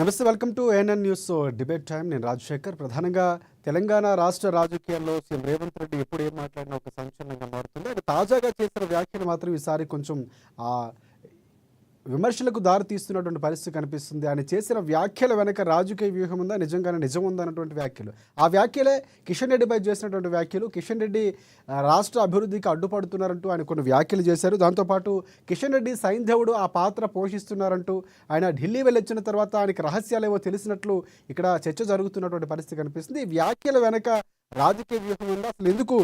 నమస్తే, welcome to ANN news debate time. నేను రాజశేఖర్. ప్రధానంగా తెలంగాణ రాష్ట్ర రాజకీయాల్లో సీఎం రేవంత్ రెడ్డి ఎప్పుడు ఏం మాట్లాడినా ఒక సంచలనంగా మారుతుంది. ఆయన తాజాగా చేసిన వ్యాఖ్యలు మాత్రం ఈసారి కొంచెం ఆ, విమర్శలకు దారి తీస్తున్నటువంటి పరిస్థితి కనిపిస్తుంది. ఆయన చేసిన వ్యాఖ్యల వెనక రాజకీయ వ్యూహం ఉందా, నిజంగానే నిజం ఉందా అన్నటువంటి వ్యాఖ్యలు. ఆ వ్యాఖ్యలే కిషన్ రెడ్డిపై చేసినటువంటి వ్యాఖ్యలు. కిషన్ రెడ్డి రాష్ట్ర అభివృద్ధికి అడ్డుపడుతున్నారంటూ ఆయన కొన్ని వ్యాఖ్యలు చేశారు. దాంతోపాటు కిషన్ రెడ్డి సైంధవుడు ఆ పాత్ర పోషిస్తున్నారంటూ ఆయన ఢిల్లీ వెళ్ళొచ్చిన తర్వాత ఆయనకి రహస్యాలేవో తెలిసినట్లు ఇక్కడ చర్చ జరుగుతున్నటువంటి పరిస్థితి కనిపిస్తుంది. ఈ వ్యాఖ్యల వెనక రాజకీయ వ్యూహం ఉందా, అసలు ఎందుకు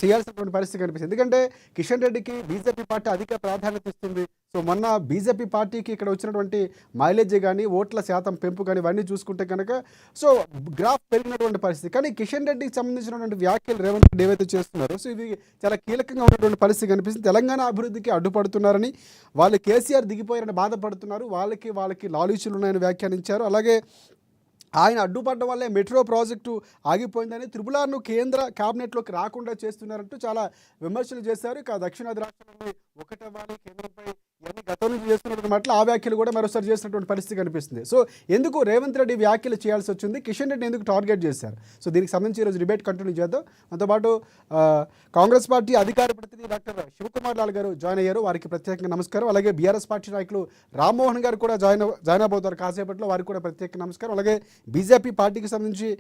చేయాల్సినటువంటి పరిస్థితి కనిపిస్తుంది? ఎందుకంటే కిషన్ రెడ్డికి బీజేపీ పార్టీ అధిక ప్రాధాన్యత ఇస్తుంది. సో మొన్న బీజేపీ పార్టీకి ఇక్కడ వచ్చినటువంటి మైలేజ్ కానీ, ఓట్ల శాతం పెంపు కానీ ఇవన్నీ చూసుకుంటే కనుక సో గ్రాఫ్ పెరిగినటువంటి పరిస్థితి. కానీ కిషన్ రెడ్డికి సంబంధించినటువంటి వ్యాఖ్యలు రేవంత్ రెడ్డి ఏవైతే చేస్తున్నారో సో ఇవి చాలా కీలకంగా ఉన్నటువంటి పరిస్థితి కనిపిస్తుంది. తెలంగాణ అభివృద్ధికి అడ్డుపడుతున్నారని, వాళ్ళు కేసీఆర్ దిగిపోయారని బాధపడుతున్నారు, వాళ్ళకి లాలూచీలు ఉన్నాయని వ్యాఖ్యానించారు. అలాగే ఆయన అడ్డుపడడం వల్లే మెట్రో ప్రాజెక్టు ఆగిపోయిందని, త్రిపులార్ను కేంద్ర క్యాబినెట్లోకి రాకుండా చేస్తున్నారంటూ చాలా విమర్శలు చేశారు. ఇక దక్షిణాది రాష్ట్రాలన్నీ ఒకటవ్వాలి కేంద్రంపై ఇవన్నీ గతం నుంచి చేస్తున్నటువంటి మాటలు ఆ వ్యాఖ్యలు కూడా మరోసారి చేసినటువంటి పరిస్థితి కనిపిస్తుంది. సో ఎందుకు రేవంత్ రెడ్డి వ్యాఖ్యలు చేయాల్సి వచ్చింది, కిషన్ రెడ్డి ఎందుకు టార్గెట్ చేశారు? సో దీనికి సంబంధించి ఈరోజు డిబేట్ కంటిన్యూ చేద్దాం. దాంతోపాటు కాంగ్రెస్ పార్టీ అధికార ప్రతినిధి డాక్టర్ శివకుమార్ లాల్ గారు జాయిన్ అయ్యారు, వారికి ప్రత్యేకంగా నమస్కారం. అలాగే బీఆర్ఎస్ పార్టీ నాయకులు రామ్మోహన్ గారు కూడా జాయిన్ అవబోతారు కాసేపట్లో, వారికి కూడా ప్రత్యేక నమస్కారం. అలాగే బీజేపీ పార్టీకి సంబంధించి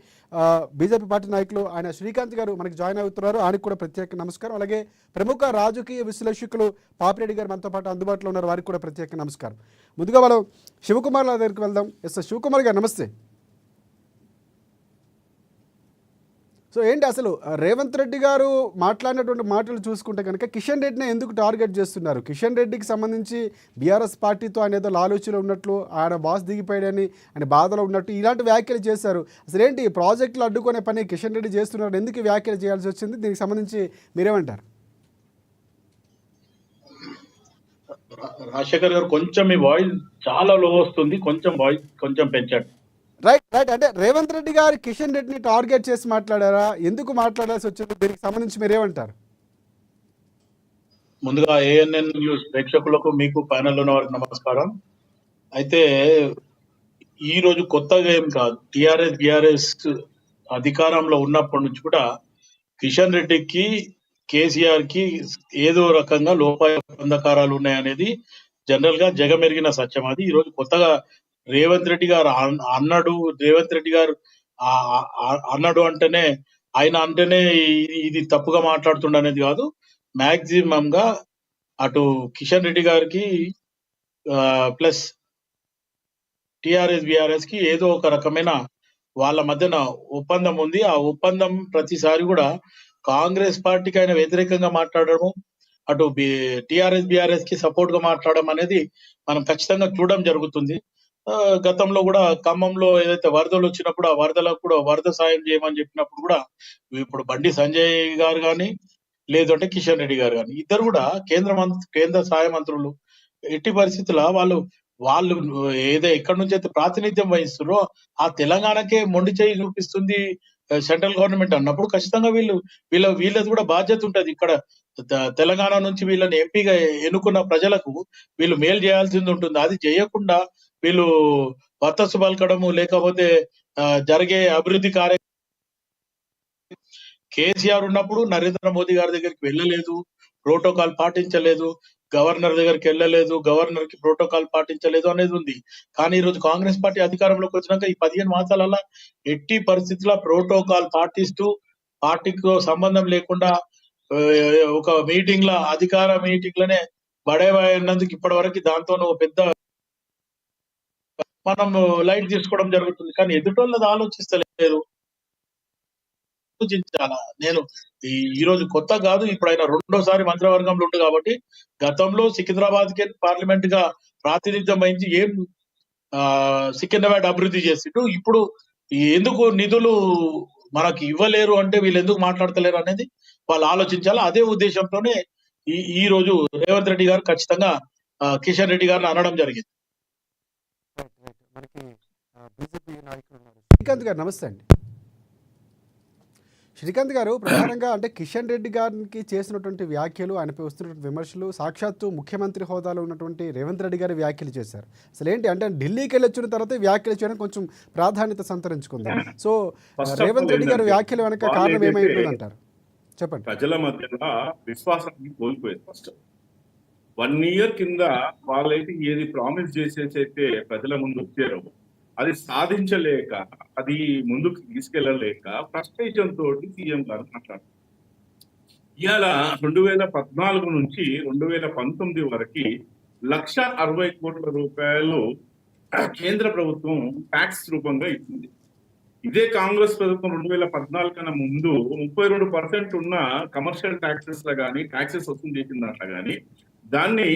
బీజేపీ పార్టీ నాయకులు ఆయన శ్రీకాంత్ గారు మనకి జాయిన్ అవుతున్నారు, ఆయనకు కూడా ప్రత్యేక నమస్కారం. అలాగే ప్రముఖ రాజకీయ విశ్లేషకులు పాపిరెడ్డి గారు మనతో పాటు అందుబాటులో ఉన్నారు, వారికి కూడా ప్రత్యేక నమస్కారం. ముందుగా మనం శివకుమార్ దగ్గరికి వెళ్దాం. ఎస్ శివకుమార్ గారు నమస్తే. సో ఏంటి అసలు రేవంత్ రెడ్డి గారు మాట్లాడినటువంటి మాటలు చూసుకుంటే కనుక కిషన్ రెడ్డిని ఎందుకు టార్గెట్ చేస్తున్నారు? కిషన్ రెడ్డికి సంబంధించి బీఆర్ఎస్ పార్టీతో ఆయన ఏదో ఆలోచనలు ఉన్నట్లు, ఆయన బాస్ దిగిపోయాడని, ఆయన బాధలో ఉన్నట్టు ఇలాంటి వ్యాఖ్యలు చేశారు. అసలు ఏంటి ప్రాజెక్టులు అడ్డుకునే పని కిషన్ రెడ్డి చేస్తున్నారు, ఎందుకు వ్యాఖ్యలు చేయాల్సి వచ్చింది? దీనికి సంబంధించి మీరేమంటారు? రాజశేఖర్ గారు, కొంచెం మీ వాయిస్ చాలా లో వస్తుంది, కొంచెం వాయిస్ కొంచెం పెంచండి. రైట్ అంటే రేవంత్ రెడ్డి గారు కిషన్ రెడ్డిని టార్గెట్ చేసి మాట్లాడారా, ఎందుకు మాట్లాడాల్సి వచ్చింది? దీనికి సంబంధించి మీరేమంటారు? ముందుగా ఏఎన్ఎన్ న్యూస్ ప్రేక్షకులకు, మీకు ప్యానెల్ ఉన్న వారికి నమస్కారం. అయితే ఈ రోజు కొత్తగా ఏం కాదు, టిఆర్ఎస్ బిఆర్ఎస్ అధికారంలో ఉన్నప్పటి నుంచి కూడా కిషన్ రెడ్డికి కేసీఆర్ కి ఏదో రకంగా లోపాయకారాలు ఉన్నాయనేది జనరల్ గా జగమెరిగిన సత్యం. అది ఈ రోజు కొత్తగా రేవంత్ రెడ్డి గారు అన్నాడు అంటేనే, ఆయన అంటేనే ఇది తప్పుగా మాట్లాడుతుండ అనేది కాదు. మాక్సిమం గా అటు కిషన్ రెడ్డి గారికి ప్లస్ టిఆర్ఎస్ బిఆర్ఎస్ కి ఏదో ఒక రకమైన వాళ్ళ మధ్యన ఒప్పందం ఉంది. ఆ ఒప్పందం ప్రతిసారి కూడా కాంగ్రెస్ పార్టీకి ఆయన వ్యతిరేకంగా మాట్లాడడం, అటు టిఆర్ఎస్ బిఆర్ఎస్ కి సపోర్ట్ గా మాట్లాడడం అనేది మనం ఖచ్చితంగా చూడడం జరుగుతుంది. గతంలో కూడా ఖమ్మంలో ఏదైతే వరదలు వచ్చినప్పుడు ఆ వరదలకు కూడా వరద సాయం చేయమని చెప్పినప్పుడు కూడా ఇప్పుడు బండి సంజయ్ గారు కానీ, లేదంటే కిషన్ రెడ్డి గారు కానీ, ఇద్దరు కూడా కేంద్ర సహాయ మంత్రులు. ఎట్టి పరిస్థితుల్లో వాళ్ళు ఎక్కడి నుంచి అయితే ప్రాతినిధ్యం వహిస్తున్నారో ఆ తెలంగాణకే మొండి చేయి చూపిస్తుంది సెంట్రల్ గవర్నమెంట్ అన్నప్పుడు ఖచ్చితంగా వీళ్ళది కూడా బాధ్యత ఉంటది. ఇక్కడ తెలంగాణ నుంచి వీళ్ళని ఎంపీగా ఎన్నుకున్న ప్రజలకు వీళ్ళు మేలు చేయాల్సింది ఉంటుంది. అది చేయకుండా వీళ్ళు వత్తసు పలకడము, లేకపోతే జరిగే అభివృద్ధి కేసీఆర్ ఉన్నప్పుడు నరేంద్ర మోదీ గారి దగ్గరికి వెళ్ళలేదు, ప్రోటోకాల్ పాటించలేదు, గవర్నర్ దగ్గరికి వెళ్ళలేదు, గవర్నర్ కి ప్రోటోకాల్ పాటించలేదు అనేది ఉంది. కానీ ఈ రోజు కాంగ్రెస్ పార్టీ అధికారంలోకి వచ్చినాక ఈ 15 మాసాలలో ఎట్టి పరిస్థితుల్లో ప్రోటోకాల్ పాటిస్తూ, పార్టీతో సంబంధం లేకుండా ఒక అధికార మీటింగ్ లోనే బడేవాయన్నందుకు ఇప్పటి వరకు దాంతో పెద్ద మనం లైట్ తీసుకోవడం జరుగుతుంది. కానీ ఎదుటోళ్ళది ఆలోచించలేదు. నేను ఈ రోజు కొత్త కాదు, ఇప్పుడు ఆయన రెండోసారి మంత్రివర్గంలో ఉంటుంది కాబట్టి గతంలో సికింద్రాబాద్ కి పార్లమెంట్ గా ప్రాతినిధ్యం వహించి ఏం సికింద్రాబాద్ అభివృద్ధి చేసిండు, ఇప్పుడు ఎందుకు నిధులు మనకి ఇవ్వలేరు అంటే వీళ్ళు ఎందుకు మాట్లాడతలేరు అనేది వాళ్ళు ఆలోచించాలి. అదే ఉద్దేశంతోనే ఈ రోజు రేవంత్ రెడ్డి గారు ఖచ్చితంగా కిషన్ రెడ్డి గారిని అనడం జరిగింది. మనకి బీజేపీ నాయకులు ఉన్నారు, శ్రీకాంత్ గారు నమస్తే అండి. శ్రీకాంత్ గారు, ప్రధానంగా అంటే కిషన్ రెడ్డి గారికి చేసినటువంటి వ్యాఖ్యలు, ఆయనపై వస్తున్నటువంటి విమర్శలు సాక్షాత్తు ముఖ్యమంత్రి హోదాలో ఉన్నటువంటి రేవంత్ రెడ్డి గారి వ్యాఖ్యలు చేశారు. అసలు ఏంటి అంటే ఢిల్లీకి వెళ్ళి వచ్చిన తర్వాత ఈ వ్యాఖ్యలు చేయడం కొంచెం ప్రాధాన్యత సంతరించుకుంది. So first of all Revanth Reddy గారి ఏంటంటే వ్యాఖ్యల వెనక వాళ్ళు కారణం ఏమై ఏదైతే ఉంటుంది అంటారు? చెప్పండి. ప్రజల మధ్యలో విశ్వాసాన్ని కోల్పోయారు. ఫస్ట్ 1 year కింద వాళ్ళైతే ఏది ప్రామిస్ చేసేసైతే ప్రజల ముందు వచ్చారో అది సాధించలేక, అది ముందుకు తీసుకెళ్లలేక ఫ్రస్ట్రేషన్ తోటి సీఎం గారు మాట్లాడుతున్నారు. ఇవాళ 2014 నుంచి 2019 వరకు 1,60 కోట్ల రూపాయలు కేంద్ర ప్రభుత్వం ట్యాక్స్ రూపంగా ఇచ్చింది. ఇదే కాంగ్రెస్ ప్రభుత్వం 2014 కన్నా ముందు 32% ఉన్న కమర్షియల్ ట్యాక్సెస్ లో కానీ ట్యాక్సెస్ వసూలు చేసిన దాంట్లో కానీ దాన్ని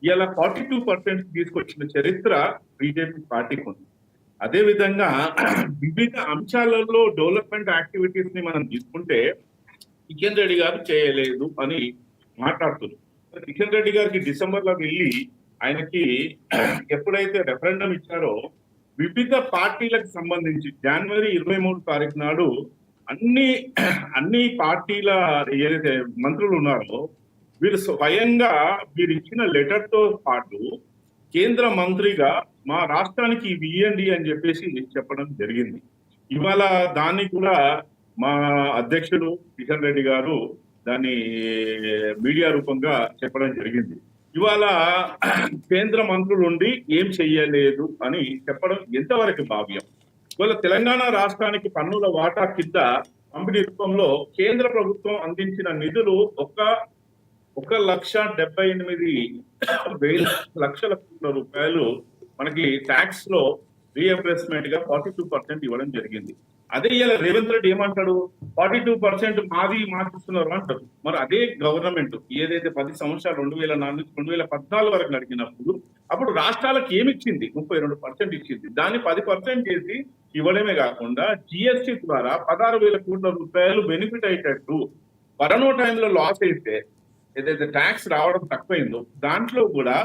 ఇలా 42% తీసుకొచ్చిన చరిత్ర బీజేపీ పార్టీకి ఉంది. అదే విధంగా వివిధ అంశాలలో డెవలప్మెంట్ యాక్టివిటీస్ ని మనం తీసుకుంటే కిషన్ రెడ్డి గారు చేయలేదు అని మాట్లాడుతున్నారు. కిషన్ రెడ్డి గారికి డిసెంబర్ లో వెళ్ళి ఆయనకి ఎప్పుడైతే రెఫరెండం ఇచ్చారో వివిధ పార్టీలకు సంబంధించి జనవరి 23 తారీఖు నాడు అన్ని పార్టీల ఏదైతే మంత్రులు ఉన్నారో వీరు స్వయంగా వీరు ఇచ్చిన లెటర్ తో పాటు కేంద్ర మంత్రిగా మా రాష్ట్రానికి ఇవి ఇవ్వండి అని చెప్పేసి చెప్పడం జరిగింది. ఇవాళ దాన్ని కూడా మా అధ్యక్షుడు కిషన్ రెడ్డి గారు దాన్ని మీడియా రూపంగా చెప్పడం జరిగింది. ఇవాళ కేంద్ర మంత్రులు ఉండి ఏం చెయ్యలేదు అని చెప్పడం ఎంతవరకు భావ్యం? ఇవాళ తెలంగాణ రాష్ట్రానికి పన్నుల వాటా కింద పంపిణీ రూపంలో కేంద్ర ప్రభుత్వం అందించిన నిధులు 1,78,000 కోట్ల రూపాయలు మనకి ట్యాక్స్ లో రీఎంబర్స్మెంట్ గా 42% ఇవ్వడం జరిగింది. అదే ఇలా రేవంత్ రెడ్డి ఏమంటాడు, 42% మాది మార్చిస్తున్నారు అంటారు. మరి అదే గవర్నమెంట్ ఏదైతే 10 సంవత్సరాలు 2004 నుంచి 2014 వరకు నడిచినప్పుడు అప్పుడు రాష్ట్రాలకు ఏమిచ్చింది? 32% ఇచ్చింది. దాన్ని 10% చేసి ఇవ్వడమే కాకుండా జిఎస్టీ ద్వారా 16,000 కోట్ల రూపాయలు బెనిఫిట్ అయ్యేటట్టు, కరోనా టైంలో లాస్ అయితే ఏదైతే ట్యాక్స్ రావడం తక్కువైందో దాంట్లో కూడా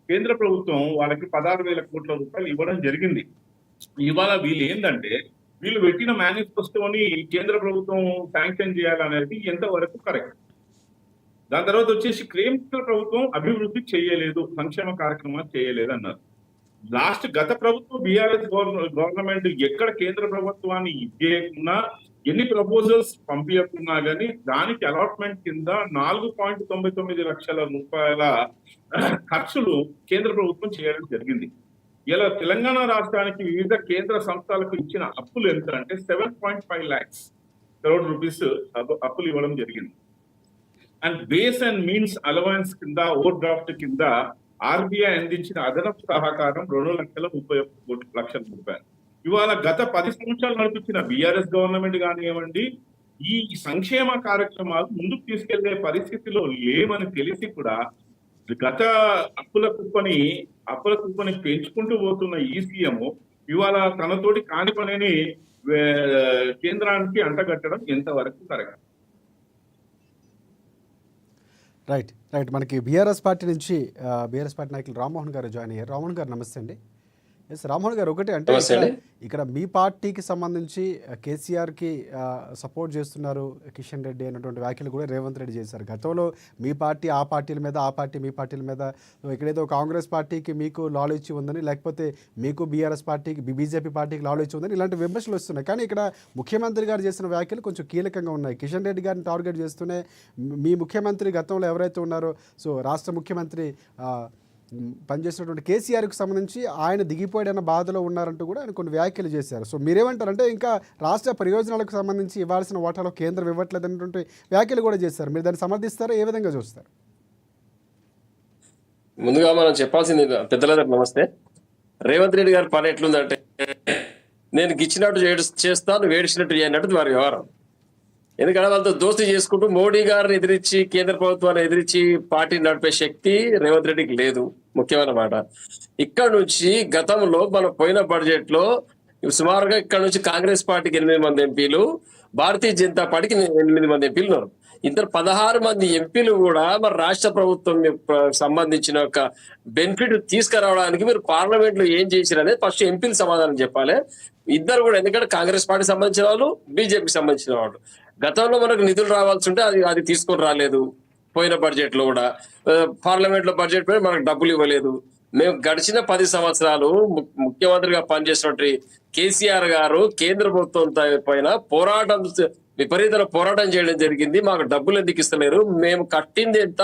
కేంద్ర ప్రభుత్వం వాళ్ళకి 16,000 కోట్ల రూపాయలు ఇవ్వడం జరిగింది. ఇవాళ వీళ్ళు ఏంటంటే వీళ్ళు పెట్టిన మేనిఫెస్టోని కేంద్ర ప్రభుత్వం శాంక్షన్ చేయాలనేది ఎంతవరకు కరెక్ట్? దాని తర్వాత వచ్చేసి కేంద్ర ప్రభుత్వం అభివృద్ధి చేయలేదు, సంక్షేమ కార్యక్రమాలు చేయలేదు అన్నారు. గత ప్రభుత్వం బీఆర్ఎస్ గవర్నమెంట్ ఎక్కడ కేంద్ర ప్రభుత్వాన్ని ఇవ్వకున్నా, ఎన్ని ప్రపోజల్స్ పంపించకున్నా కానీ దానికి అలాట్మెంట్ కింద 4.99 లక్షల రూపాయల ఖర్చులు కేంద్ర ప్రభుత్వం చేయడం జరిగింది. ఇలా తెలంగాణ రాష్ట్రానికి వివిధ కేంద్ర సంస్థలకు ఇచ్చిన అప్పులు ఎంత అంటే 7.5 lakhs crore rupees అప్పులు ఇవ్వడం జరిగింది. And base and means allowance కింద ఓవర్ డ్రాఫ్ట్ కింద ఆర్బీఐ అందించిన అదనపు సహకారం 2,31 లక్షల రూపాయలు. ఇవాళ గత 10 సంవత్సరాలు నడిపించిన బీఆర్ఎస్ గవర్నమెంట్ కానివ్వండి, ఈ సంక్షేమ కార్యక్రమాలు ముందుకు తీసుకెళ్లే పరిస్థితిలో లేవని తెలిసి కూడా గత అప్పుల కుప్పని పెంచుకుంటూ పోతున్న ఈ సీఎం ఇవాళ తనతోటి కాని పనిని కేంద్రానికి అంటగట్టడం ఎంతవరకు కరెక్ట్? రైట్. మనకి బీఆర్ఎస్ పార్టీ నుంచి బీఆర్ఎస్ పార్టీ నాయకులు రామ్మోహన్ గారు జాయిన్ అయ్యారు. రామ్మోహన్ గారు నమస్తే అండి. ఎస్ రామ్మోహన్ గారు, ఒకటి అంటే ఇక్కడ మీ పార్టీకి సంబంధించి కేసీఆర్కి సపోర్ట్ చేస్తున్నారు కిషన్ రెడ్డి అన్నటువంటి వ్యాఖ్యలు కూడా రేవంత్ రెడ్డి చేశారు. గతంలో మీ పార్టీ ఆ పార్టీల మీద, ఆ పార్టీ మీ పార్టీల మీద, ఇక్కడేదో కాంగ్రెస్ పార్టీకి మీకు లాలూచి ఉందని, లేకపోతే మీకు బీఆర్ఎస్ పార్టీకి బీజేపీ పార్టీకి లాలూచి ఉందని ఇలాంటి విమర్శలు వస్తున్నాయి. కానీ ఇక్కడ ముఖ్యమంత్రి గారు చేసిన వ్యాఖ్యలు కొంచెం కీలకంగా ఉన్నాయి. కిషన్ రెడ్డి గారిని టార్గెట్ చేస్తూనే మీ ముఖ్యమంత్రి గతంలో ఎవరైతే ఉన్నారో, సో రాష్ట్ర ముఖ్యమంత్రి పనిచేసినటువంటి కేసీఆర్కి సంబంధించి ఆయన దిగిపోయాడన్న బాధలో ఉన్నారంటూ కూడా ఆయన కొన్ని వ్యాఖ్యలు చేశారు. సో మీరేమంటారంటే ఇంకా రాష్ట్ర ప్రయోజనాలకు సంబంధించి ఇవ్వాల్సిన వాటాలో కేంద్రం ఇవ్వట్లేదు అనేటువంటి వ్యాఖ్యలు కూడా చేశారు. మీరు దాన్ని సమర్థిస్తారా? ఏ విధంగా చూస్తారు? ముందుగా మనం చెప్పాల్సింది, పెద్దలందరూ నమస్తే. రేవంత్ రెడ్డి గారి పని ఎట్లుందంటే, నేను గిచ్చినట్టు చేస్తాను, వేడిచినట్టు చేయనట్టు వారి వ్యవహారం. ఎందుకంటే వాళ్ళతో దోస్తీ చేసుకుంటూ మోడీ గారిని ఎదిరించి, కేంద్ర ప్రభుత్వాన్ని ఎదిరించి పార్టీ నడిపే శక్తి రేవంత్ రెడ్డికి లేదు. ముఖ్యమైన మాట. ఇక్కడ నుంచి గతంలో మనం పోయిన బడ్జెట్ లో సుమారుగా ఇక్కడ నుంచి కాంగ్రెస్ పార్టీకి 8 మంది ఎంపీలు, భారతీయ జనతా పార్టీకి 8 మంది ఎంపీలు ఉన్నారు. ఇంతలో 16 మంది ఎంపీలు కూడా మరి రాష్ట్ర ప్రభుత్వం సంబంధించిన ఒక బెనిఫిట్ తీసుకురావడానికి మీరు పార్లమెంట్ లో ఏం చేశారు అనేది ఫస్ట్ ఎంపీలు సమాధానం చెప్పాలి. ఇద్దరు కూడా, ఎందుకంటే కాంగ్రెస్ పార్టీ సంబంధించిన వాళ్ళు, బీజేపీకి సంబంధించిన వాళ్ళు. గతంలో మనకు నిధులు రావాల్సి ఉంటే అది తీసుకొని రాలేదు. పోయిన బడ్జెట్ లో కూడా పార్లమెంట్ లో బడ్జెట్ పైన మనకు డబ్బులు ఇవ్వలేదు. మేము గడిచిన 10 సంవత్సరాలు ముఖ్యమంత్రిగా పనిచేసినటువంటి కేసీఆర్ గారు కేంద్ర ప్రభుత్వం పైన విపరీతమైన పోరాటం చేయడం జరిగింది. మాకు డబ్బులు ఎందుకు ఇస్తలేరు, మేము కట్టింది ఎంత,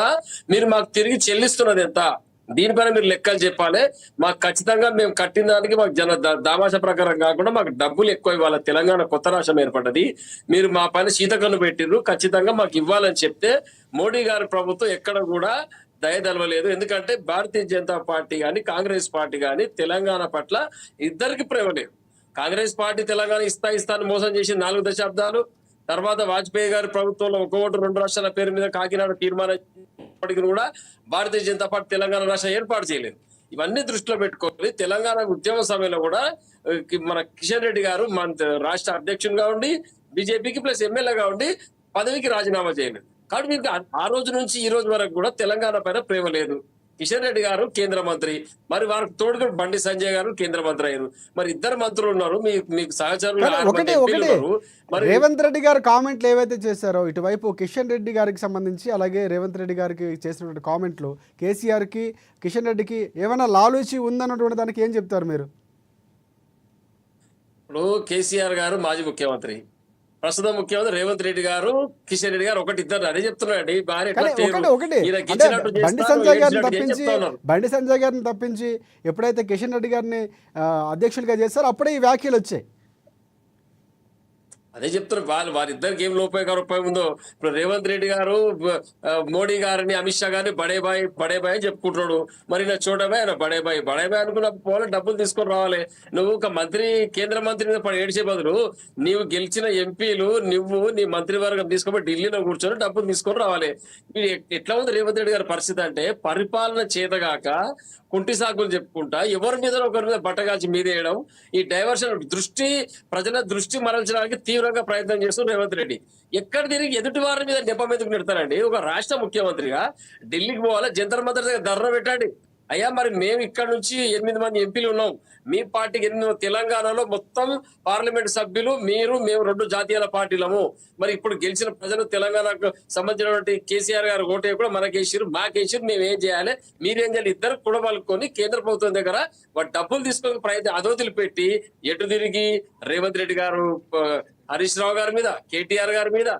మీరు మాకు తిరిగి చెల్లిస్తున్నది ఎంత, దీనిపైన మీరు లెక్కలు చెప్పాలి. మాకు ఖచ్చితంగా మేము కట్టిన దానికి మాకు దామాష ప్రకారం కాకుండా మాకు డబ్బులు ఎక్కువ ఇవ్వాలి. తెలంగాణ కొత్త రాష్ట్రం ఏర్పడ్డది, మీరు మా పైన శీతకన్ను పెట్టిర్రు, ఖచ్చితంగా మాకు ఇవ్వాలని చెప్తే మోడీ గారి ప్రభుత్వం ఎక్కడ కూడా దయదలవలేదు. ఎందుకంటే భారతీయ జనతా పార్టీ కానీ కాంగ్రెస్ పార్టీ కానీ తెలంగాణ పట్ల ఇద్దరికి ప్రేమ లేదు. కాంగ్రెస్ పార్టీ తెలంగాణ ఇస్తాను మోసం చేసి 4 దశాబ్దాలు, తర్వాత వాజ్పేయి గారి ప్రభుత్వంలో 1 ఓటు 2 రాష్ట్రాల పేరు మీద కాకినాడ తీర్మానం కూడా భారతీయ జనతా పార్టీ తెలంగాణ రాష్ట్రం ఏర్పాటు చేయలేదు. ఇవన్నీ దృష్టిలో పెట్టుకోవాలి. తెలంగాణ ఉద్యమ సమయంలో కూడా మన కిషన్ రెడ్డి గారు మన రాష్ట్ర అధ్యక్షునిగా ఉండి బీజేపీకి ప్లస్ ఎమ్మెల్యేగా ఉండి పదవికి రాజీనామా చేయలేదు. కాబట్టి మీకు ఆ రోజు నుంచి ఈ రోజు వరకు కూడా తెలంగాణ పైన ప్రేమ లేదు. కిషన్ రెడ్డి గారు కేంద్ర మంత్రి, మరి వారికి తోడుగా బండి సంజయ్ గారు కేంద్ర మంత్రి అయ్యారు. మరి ఇద్దరు మంత్రులు ఉన్నారు, మీకు సహచరులు మరి రేవంత్ రెడ్డి గారు కామెంట్లు ఏవైతే చేశారో ఇటువైపు కిషన్ రెడ్డి గారికి సంబంధించి, అలాగే రేవంత్ రెడ్డి గారికి చేసినటువంటి కామెంట్లు కేసీఆర్ కి కిషన్ రెడ్డికి ఏమైనా లాలూచి ఉందన్నటువంటి దానికి ఏం చెప్తారు మీరు? ఇప్పుడు కేసీఆర్ గారు మాజీ ముఖ్యమంత్రి, ప్రస్తుతం ముఖ్యమంత్రి రేవంత్ రెడ్డి గారు కిషన్ రెడ్డి గారు ఇద్దరు అదే చెప్తున్నారండి. బండి సంజయ్ గారిని తప్పించి ఎప్పుడైతే కిషన్ రెడ్డి గారిని అధ్యక్షులుగా చేస్తారో అప్పుడే ఈ వ్యాఖ్యలు వచ్చాయి. అదే చెప్తున్నారు, వారిద్దరికి ఏం లోపాయం ఉందో. ఇప్పుడు రేవంత్ రెడ్డి గారు మోడీ గారిని అమిత్ షా గారిని బడే బాయ్ అని చెప్పుకుంటున్నాడు. మరి నా చోటబాయ్ ఆయన బడే బాయ్ అనుకున్న పోలే డబ్బులు తీసుకొని రావాలి. నువ్వు ఒక మంత్రి, కేంద్ర మంత్రి మీద ఏడ్చే బదులు నీవు గెలిచిన ఎంపీలు నువ్వు నీ మంత్రివర్గం తీసుకొని ఢిల్లీలో కూర్చొని డబ్బులు తీసుకొని రావాలి. ఎట్లా ఉంది రేవంత్ రెడ్డి గారి పరిస్థితి అంటే, పరిపాలన చేతగాక కుంటి సాకులు చెప్పుకుంటా ఎవరి మీద ఒకరి మీద బట్టగాల్చి మీదేయడం, ఈ డైవర్షన్ ప్రజల దృష్టి మరల్చడానికి తీవ్రంగా ప్రయత్నం చేస్తూ రేవంత్ రెడ్డి ఎక్కడ తిరిగి ఎదుటి వారి మీద నెపం ఎందుకు నెడతారండి? ఒక రాష్ట్ర ముఖ్యమంత్రిగా ఢిల్లీకి పోవాలా, జంతర్ మంతర్ దగ్గర ధర్నా పెట్టండి. అయ్యా మరి మేము ఇక్కడ నుంచి 8 మంది ఎంపీలు ఉన్నాం, మీ పార్టీకి 8 తెలంగాణలో మొత్తం పార్లమెంట్ సభ్యులు మేము 2 జాతీయాల పార్టీలము. మరి ఇప్పుడు గెలిచిన ప్రజలు తెలంగాణకు సంబంధించినటువంటి కేసీఆర్ గారు ఓటే కూడా మనకేసారు, మాకేసారు, మేము ఏం చేయాలి, మీరేం చేయాలి? ఇద్దరు కుడబలుకొని కేంద్ర ప్రభుత్వం దగ్గర వాటి డబ్బులు తీసుకునే ప్రయత్నం అదోతులు పెట్టి ఎటు తిరిగి రేవంత్ రెడ్డి గారు హరీష్ రావు గారి మీద, కేటీఆర్ గారి మీద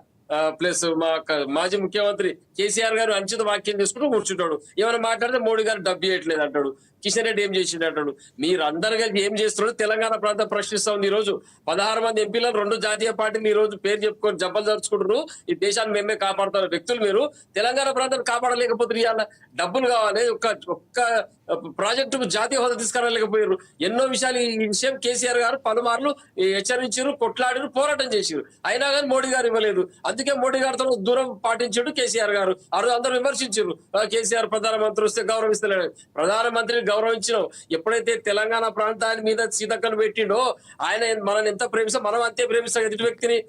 ప్లస్ మా మాజీ ముఖ్యమంత్రి కేసీఆర్ గారు అనుచిత వాక్యం తీసుకుంటూ కూర్చుంటాడు. ఏమైనా మాట్లాడితే మోడీ గారు డబ్బు ఇవ్వట్లేదు అంటాడు, కిషన్ రెడ్డి ఏం చేసిండు అంటాడు. మీరు అందరు కలిసి ఏం చేస్తున్నాడు తెలంగాణ ప్రాంతం ప్రశ్నిస్తా ఉంది. ఈ రోజు 16 మంది ఎంపీలను 2 జాతీయ పార్టీలు ఈ రోజు పేరు చెప్పుకొని జబ్బలు జరుచుకుంటారు. ఈ దేశాన్ని మేమే కాపాడుతున్న వ్యక్తులు మీరు తెలంగాణ ప్రాంతాన్ని కాపాడలేకపోతే ఇవాళ డబ్బులు కావాలి, ఒక్క ప్రాజెక్టు జాతీయ హోదా తీసుకురాలేకపోయారు. ఎన్నో విషయాలు ఈ విషయం కేసీఆర్ గారు పలుమార్లు హెచ్చరించారు, కొట్లాడారు, పోరాటం చేశారు. అయినా కానీ మోడీ గారు ఇవ్వలేదు. అందుకే మోడీ గారితో దూరం పాటించాడు కేసీఆర్ గారు. అందరూ విమర్శించారు, కేసీఆర్ ప్రధానమంత్రి వస్తే గౌరవిస్తలేడు. ప్రధానమంత్రిని గౌరవించినాం. ఎప్పుడైతే తెలంగాణ ప్రాంతాన్ని మీద సీతక్కను పెట్టిండో ఆయన మనల్ని ఎంత ప్రేమిస్తాం, మనం అంతే ప్రేమిస్తాం ఎదుటి వ్యక్తిని.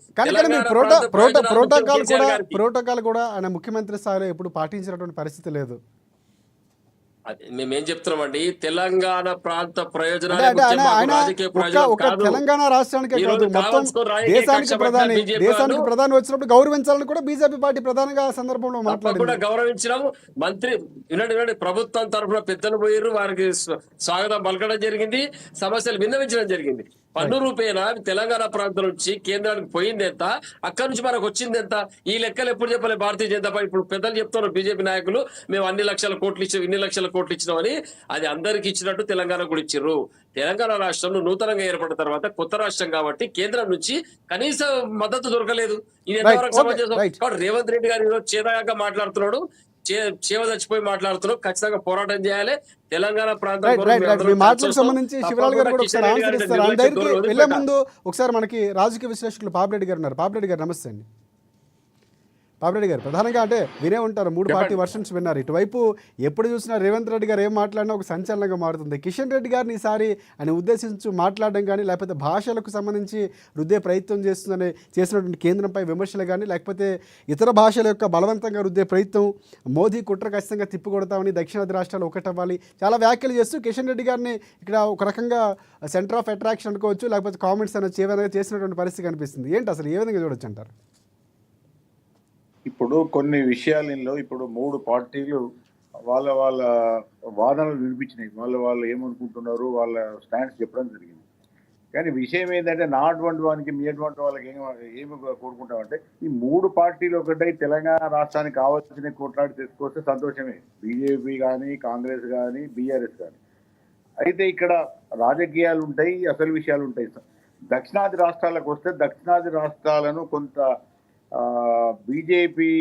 ప్రోటోకాల్ కూడా ఆయన ముఖ్యమంత్రి స్థాయిలో ఎప్పుడు పాటించినటువంటి పరిస్థితి లేదు. మేమేం చెప్తున్నామండి, తెలంగాణ ప్రాంత ప్రయోజనాలు తెలంగాణ రాష్ట్రానికి కాదు మొత్తం దేశానికి ప్రధాని వచ్చినప్పుడు గౌరవించాలని కూడా బీజేపీ పార్టీ ప్రధానంగా సందర్భంలో మాట్లాడి గౌరవించడం. మంత్రి వినండి, ప్రభుత్వం తరఫున పెద్దలు పోయారు, వారికి స్వాగతం పలకడం జరిగింది, సమస్యలు విన్నవించడం జరిగింది. పన్ను రూపేణ తెలంగాణ ప్రాంతం నుంచి కేంద్రానికి పోయింది ఎంత, అక్కడి నుంచి మనకు వచ్చింది ఎంత, ఈ లెక్కలు ఎప్పుడు చెప్పలే భారతీయ జనతా పార్టీ. ఇప్పుడు పెద్దలు చెప్తున్నారు బీజేపీ నాయకులు, మేము అన్ని లక్షల కోట్లు ఇచ్చాం, ఇన్ని లక్షల కోట్లు ఇచ్చినామని. అది అందరికి ఇచ్చినట్టు తెలంగాణ కూడా ఇచ్చిర్రు. తెలంగాణ రాష్ట్రంలో నూతనంగా ఏర్పడిన తర్వాత కొత్త రాష్ట్రం కాబట్టి కేంద్రం నుంచి కనీస మద్దతు దొరకలేదు. ఇది ఎంతవరకు సమంజసం? కాబట్టి రేవంత్ రెడ్డి గారు ఈరోజు చేదగా మాట్లాడుతున్నాడు, చేవ చచ్చిపోయి మాట్లాడుతున్నాం. ఖచ్చితంగా పోరాటం చేయాలి. తెలంగాణ మాటలకు సంబంధించి శివలాల్ గారు కూడా ఒకసారి ఆన్సర్ ఇస్తారు. ఆయన దగ్గరికి వెళ్లే ముందు ఒకసారి మనకి రాజకీయ విశ్లేషకులు పాపిరెడ్డి గారు ఉన్నారు. పాపిరెడ్డి గారు నమస్తే అండి. పాపిరెడ్డి గారు ప్రధానంగా అంటే వినే ఉంటారు, 3 పార్టీ వర్షన్స్ విన్నారు. ఇటువైపు ఎప్పుడు చూసినా రేవంత్ రెడ్డి గారు ఏం మాట్లాడినా ఒక సంచలనంగా మారుతుంది. కిషన్ రెడ్డి గారిని ఈసారి ఆయన ఉద్దేశించి మాట్లాడడం కానీ, లేకపోతే భాషలకు సంబంధించి రుద్దే ప్రయత్నం చేసినటువంటి కేంద్రంపై విమర్శలు కానీ, లేకపోతే ఇతర భాషల యొక్క బలవంతంగా రుద్దే ప్రయత్నం, మోదీ కుట్ర ఖచ్చితంగా తిప్పికొడతామని, దక్షిణాది రాష్ట్రాలు ఒకటవ్వాలి, చాలా వ్యాఖ్యలు చేస్తూ కిషన్ రెడ్డి గారిని ఇక్కడ ఒక రకంగా సెంటర్ ఆఫ్ అట్రాక్షన్ అనుకోవచ్చు, లేకపోతే కామెంట్స్ అనేది చేసినటువంటి పరిస్థితి కనిపిస్తుంది. ఏంటి అసలు ఏ విధంగా చూడొచ్చు అంటారు? ఇప్పుడు కొన్ని విషయాలలో ఇప్పుడు 3 పార్టీలు వాళ్ళ వాళ్ళ వాదనలు వినిపించినాయి. వాళ్ళు ఏమనుకుంటున్నారు, వాళ్ళ స్టాండ్స్ చెప్పడం జరిగింది. కానీ విషయం ఏంటంటే నా అటువంటి వానికి, మీ అటువంటి వాళ్ళకి ఏమి కోరుకుంటామంటే ఈ 3 పార్టీలు ఒకటై తెలంగాణ రాష్ట్రానికి కావాల్సిన కొట్లాడి తెచ్చుకొస్తే సంతోషమే. బీజేపీ కానీ, కాంగ్రెస్ కానీ, బీఆర్ఎస్ కానీ. అయితే ఇక్కడ రాజకీయాలు ఉంటాయి, అసలు విషయాలు ఉంటాయి. దక్షిణాది రాష్ట్రాలకు వస్తే దక్షిణాది రాష్ట్రాలను కొంత బీజేపీ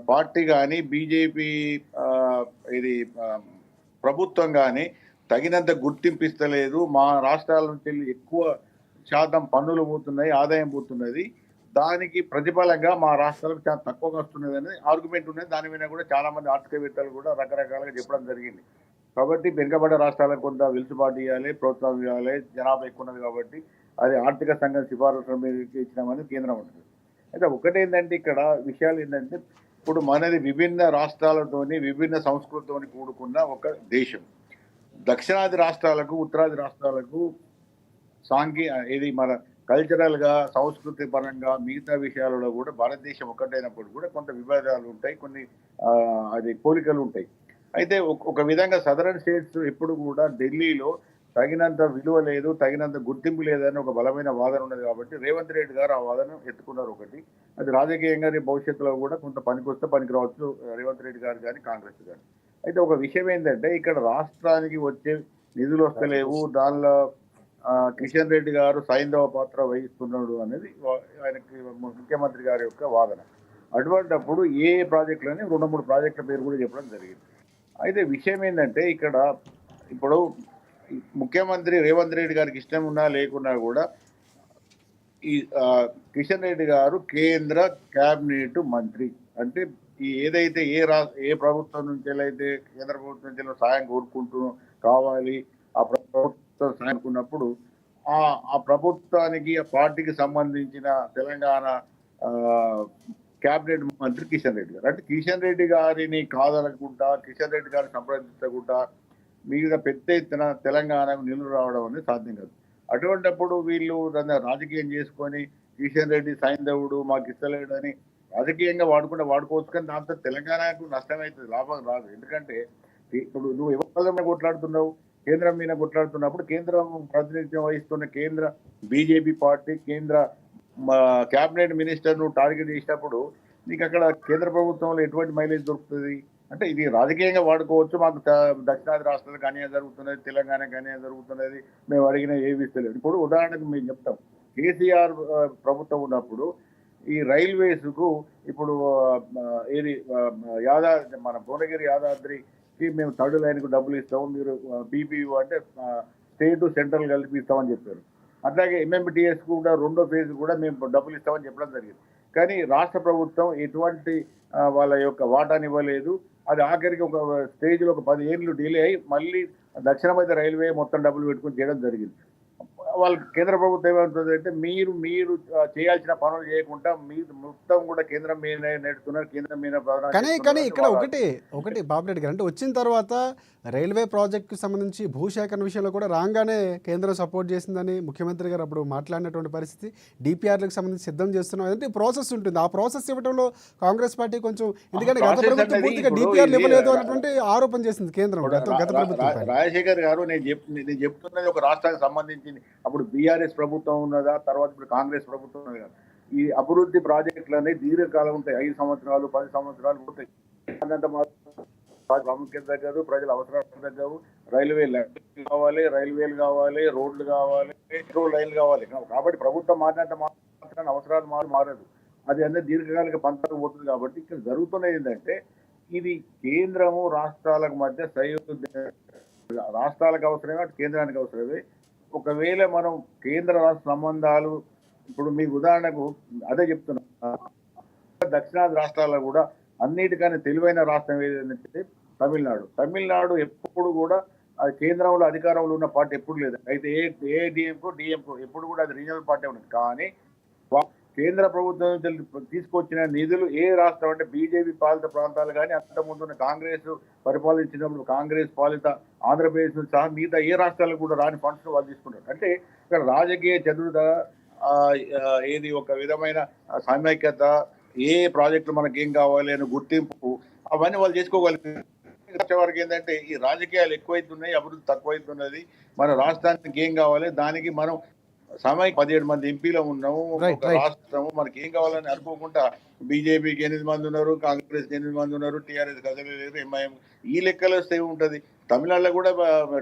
పార్టీ కానీ, బీజేపీ ఇది ప్రభుత్వం కానీ తగినంత గుర్తింపు ఇస్తలేదు. మా రాష్ట్రాల నుంచి ఎక్కువ శాతం పన్నులు పోతున్నాయి, ఆదాయం పోతున్నది. దానికి ప్రతిఫలంగా మా రాష్ట్రాలకు చాలా తక్కువగా వస్తున్నది అనేది ఆర్గ్యుమెంట్ ఉన్నది. దాని మీద కూడా చాలా మంది ఆర్థికవేత్తలు కూడా రకరకాలుగా చెప్పడం జరిగింది. కాబట్టి వెనుకబడ్డ రాష్ట్రాలకు కొంత వెలుసుబాటు ఇవ్వాలి, ప్రోత్సాహం ఇవ్వాలి. జనాభా ఎక్కువ ఉన్నది కాబట్టి అది ఆర్థిక సంఘం సిఫారసుల మీద ఇచ్చినామని కేంద్రం ఉంటుంది. అయితే ఒకటేంటంటే ఇక్కడ విషయాలు ఏంటంటే ఇప్పుడు మనది విభిన్న రాష్ట్రాలతోని, విభిన్న సంస్కృతితోని కూడుకున్న ఒక దేశం. దక్షిణాది రాష్ట్రాలకు, ఉత్తరాది రాష్ట్రాలకు ఇది మన కల్చరల్ గా, సంస్కృతి పరంగా, మిగతా విషయాలలో కూడా భారతదేశం ఒక్కటైనప్పుడు కూడా కొంత విభేదాలు ఉంటాయి, కొన్ని అది పోలికలు ఉంటాయి. అయితే ఒక విధంగా సదరన్ స్టేట్స్ ఎప్పుడు కూడా ఢిల్లీలో తగినంత విలువ లేదు, తగినంత గుర్తింపు లేదని ఒక బలమైన వాదన ఉన్నది. కాబట్టి రేవంత్ రెడ్డి గారు ఆ వాదన ఎత్తుకున్నారు. ఒకటి అది రాజకీయంగా రేపు భవిష్యత్తులో కూడా కొంత పనికొస్తే పనికి రావచ్చు రేవంత్ రెడ్డి గారు కానీ, కాంగ్రెస్ కానీ. అయితే ఒక విషయం ఏంటంటే ఇక్కడ రాష్ట్రానికి వచ్చే నిధులు వస్తలేవు, దానిలో కిషన్ రెడ్డి గారు సైంధవ పాత్ర వహిస్తున్నాడు అనేది ఆయనకి ముఖ్యమంత్రి గారి యొక్క వాదన. అటువంటిప్పుడు ఏ ప్రాజెక్టులని 2-3 ప్రాజెక్టుల పేరు కూడా చెప్పడం జరిగింది. అయితే విషయం ఏంటంటే ఇక్కడ ఇప్పుడు ముఖ్యమంత్రి రేవంత్ రెడ్డి గారికి ఇష్టం ఉన్నా లేకున్నా కూడా ఈ కిషన్ రెడ్డి గారు కేంద్ర కేబినెట్ మంత్రి. అంటే ఏదైతే ఏ ప్రభుత్వం నుంచి అయితే కేంద్ర ప్రభుత్వం నుంచి సాయం కోరుకుంటూ కావాలి, ఆ ప్రభుత్వం సాయం అనుకున్నప్పుడు ఆ ప్రభుత్వానికి, ఆ పార్టీకి సంబంధించిన తెలంగాణ కేబినెట్ మంత్రి కిషన్ రెడ్డి గారు. అంటే కిషన్ రెడ్డి గారిని కాదనకుండా, కిషన్ రెడ్డి గారిని సంప్రదించకుండా మీద పెద్ద ఎత్తున తెలంగాణకు నిధులు రావడం అనేది సాధ్యం కాదు. అటువంటిప్పుడు వీళ్ళు దాన్ని రాజకీయం చేసుకొని కిషన్ రెడ్డి సైంధవుడు మాకు ఇస్తలేడని రాజకీయంగా వాడుకోవచ్చు. కానీ దాంతో తెలంగాణకు నష్టమవుతుంది, లాభం రాదు. ఎందుకంటే ఇప్పుడు నువ్వు ఎవరి మీద కొట్లాడుతున్నావు, కేంద్రం మీద కొట్లాడుతున్నప్పుడు కేంద్రం ప్రాతినిధ్యం వహిస్తున్న కేంద్ర బీజేపీ పార్టీ, కేంద్ర క్యాబినెట్ మినిస్టర్ నువ్వు టార్గెట్ చేసినప్పుడు నీకు అక్కడ కేంద్ర ప్రభుత్వంలో ఎటువంటి మైలేజ్ దొరుకుతుంది? అంటే ఇది రాజకీయంగా వాడుకోవచ్చు. మాకు దక్షిణాది రాష్ట్రాలకు అన్యాయం జరుగుతున్నది, తెలంగాణకు అన్యాయం జరుగుతున్నది, మేము అడిగిన ఏవి ఇస్తలేదు. ఇప్పుడు ఉదాహరణకు మేము చెప్తాం, కేసీఆర్ ప్రభుత్వం ఉన్నప్పుడు ఈ రైల్వేస్కు ఇప్పుడు ఏది మన భువనగిరి యాదాద్రికి మేము థర్డ్ లైన్కు డబ్బులు ఇస్తాము, మీరు పీపీయూ అంటే స్టేట్ సెంట్రల్ కలిపి ఇస్తామని చెప్పారు. అట్లాగే ఎంఎంటీఎస్ కూడా 2వ ఫేజ్ కూడా మేము డబ్బులు ఇస్తామని చెప్పడం జరిగింది. కానీ రాష్ట్ర ప్రభుత్వం ఎటువంటి వాళ్ళ యొక్క వాటాని ఇవ్వలేదు. అది ఆఖరికి ఒక స్టేజ్లో ఒక 10 ఏళ్ళు డిలే అయ్యి మళ్ళీ దక్షిణ మధ్య రైల్వే మొత్తం డబ్బులు పెట్టుకుని చేయడం జరిగింది. వాళ్ళకి కేంద్ర ప్రభుత్వం ఏమంటుంది అంటే మీరు చేయాల్సిన పనులు చేయకుండా మీరు మొత్తం కూడా కేంద్రం మీద నెడుతున్నారు, కేంద్రం మీద. కానీ ఇక్కడ ఒకటి బాబురెడ్డి గారు, అంటే వచ్చిన తర్వాత రైల్వే ప్రాజెక్టుకి సంబంధించి భూసేకరణ విషయంలో కూడా రాగానే కేంద్రం సపోర్ట్ చేసిందని ముఖ్యమంత్రి గారు అప్పుడు మాట్లాడినటువంటి పరిస్థితి. డిపిఆర్లకు సంబంధించి సిద్ధం చేస్తున్నాం, అంటే ప్రాసెస్ ఉంటుంది. ఆ ప్రాసెస్ ఇవ్వడంలో కాంగ్రెస్ పార్టీ కొంచెం, ఎందుకంటే గత ప్రభుత్వం పూర్తిగా డిపిఆర్లు ఇవ్వలేదు అన్నటువంటి ఆరోపణ చేసింది కేంద్రం గత ప్రభుత్వం. రాజశేఖర్ గారు నేను చెప్తున్నది ఒక రాష్ట్రానికి సంబంధించింది. అప్పుడు బీఆర్ఎస్ ప్రభుత్వం ఉన్నదా, తర్వాత ఇప్పుడు కాంగ్రెస్ ప్రభుత్వం ఉన్నది కదా. ఈ అభివృద్ధి ప్రాజెక్టులు అనేవి దీర్ఘకాలం ఉంటాయి, 5 సంవత్సరాలు 10 సంవత్సరాలు ఉంటాయి. ప్రాముఖ్యత తగ్గదు, ప్రజల అవసరాలు తగ్గవు. రైల్వేలు కావాలి, రోడ్లు కావాలి, మెట్రో లైన్లు కావాలి. కాబట్టి ప్రభుత్వం మారినంత మాత్రం అవసరాలు మారదు. అది అనేది దీర్ఘకాలిక పంతకు పోతుంది. కాబట్టి ఇక్కడ జరుగుతున్నది ఏంటంటే ఇది కేంద్రము రాష్ట్రాలకు మధ్య రాష్ట్రాలకు అవసరమే, కేంద్రానికి అవసరమే. ఒకవేళ మనం కేంద్ర రాష్ట్ర సంబంధాలు, ఇప్పుడు మీకు ఉదాహరణకు అదే చెప్తున్నా, దక్షిణాది రాష్ట్రాల్లో కూడా అన్నిటికన్నా తెలివైన రాష్ట్రం ఏదంటే తమిళనాడు ఎప్పుడు కూడా అది కేంద్రంలో అధికారంలో ఉన్న పార్టీ ఎప్పుడు లేదు. అయితే ఏ డిఎంకో ఎప్పుడు కూడా అది రీజనల్ పార్టీ ఉన్నది. కానీ కేంద్ర ప్రభుత్వం తీసుకొచ్చిన నిధులు ఏ రాష్ట్రం అంటే బీజేపీ పాలిత ప్రాంతాలు కానీ, అంతకుముందు కాంగ్రెస్ పరిపాలించినప్పుడు కాంగ్రెస్ పాలిత ఆంధ్రప్రదేశ్ సహా మిగతా ఏ రాష్ట్రాలకు కూడా రాని ఫండ్స్ వాళ్ళు తీసుకుంటారు. అంటే ఇక్కడ రాజకీయ చతురత, ఏది ఒక విధమైన సమైక్యత, ఏ ప్రాజెక్టులు మనకి ఏం కావాలి అని గుర్తింపు అవన్నీ వాళ్ళు చేసుకోగలుగుతారు. వరకు ఏంటంటే ఈ రాజకీయాలు ఎక్కువైతున్నాయి, అభివృద్ధి తక్కువైతున్నది. మన రాష్ట్రానికి ఏం కావాలి, దానికి మనం సమయం 17 మంది ఎంపీలో ఉన్నాము, రైట్ ఒక రైట్ రాష్ట్రము, మనకి ఏం కావాలని అనుకోకుండా బీజేపీకి 8 మంది ఉన్నారు, కాంగ్రెస్కి 8 మంది ఉన్నారు, టీఆర్ఎస్ అసలు లేదు, ఎంఐఎం ఈ లెక్కలో వస్తే ఉంటది. తమిళనాడులో కూడా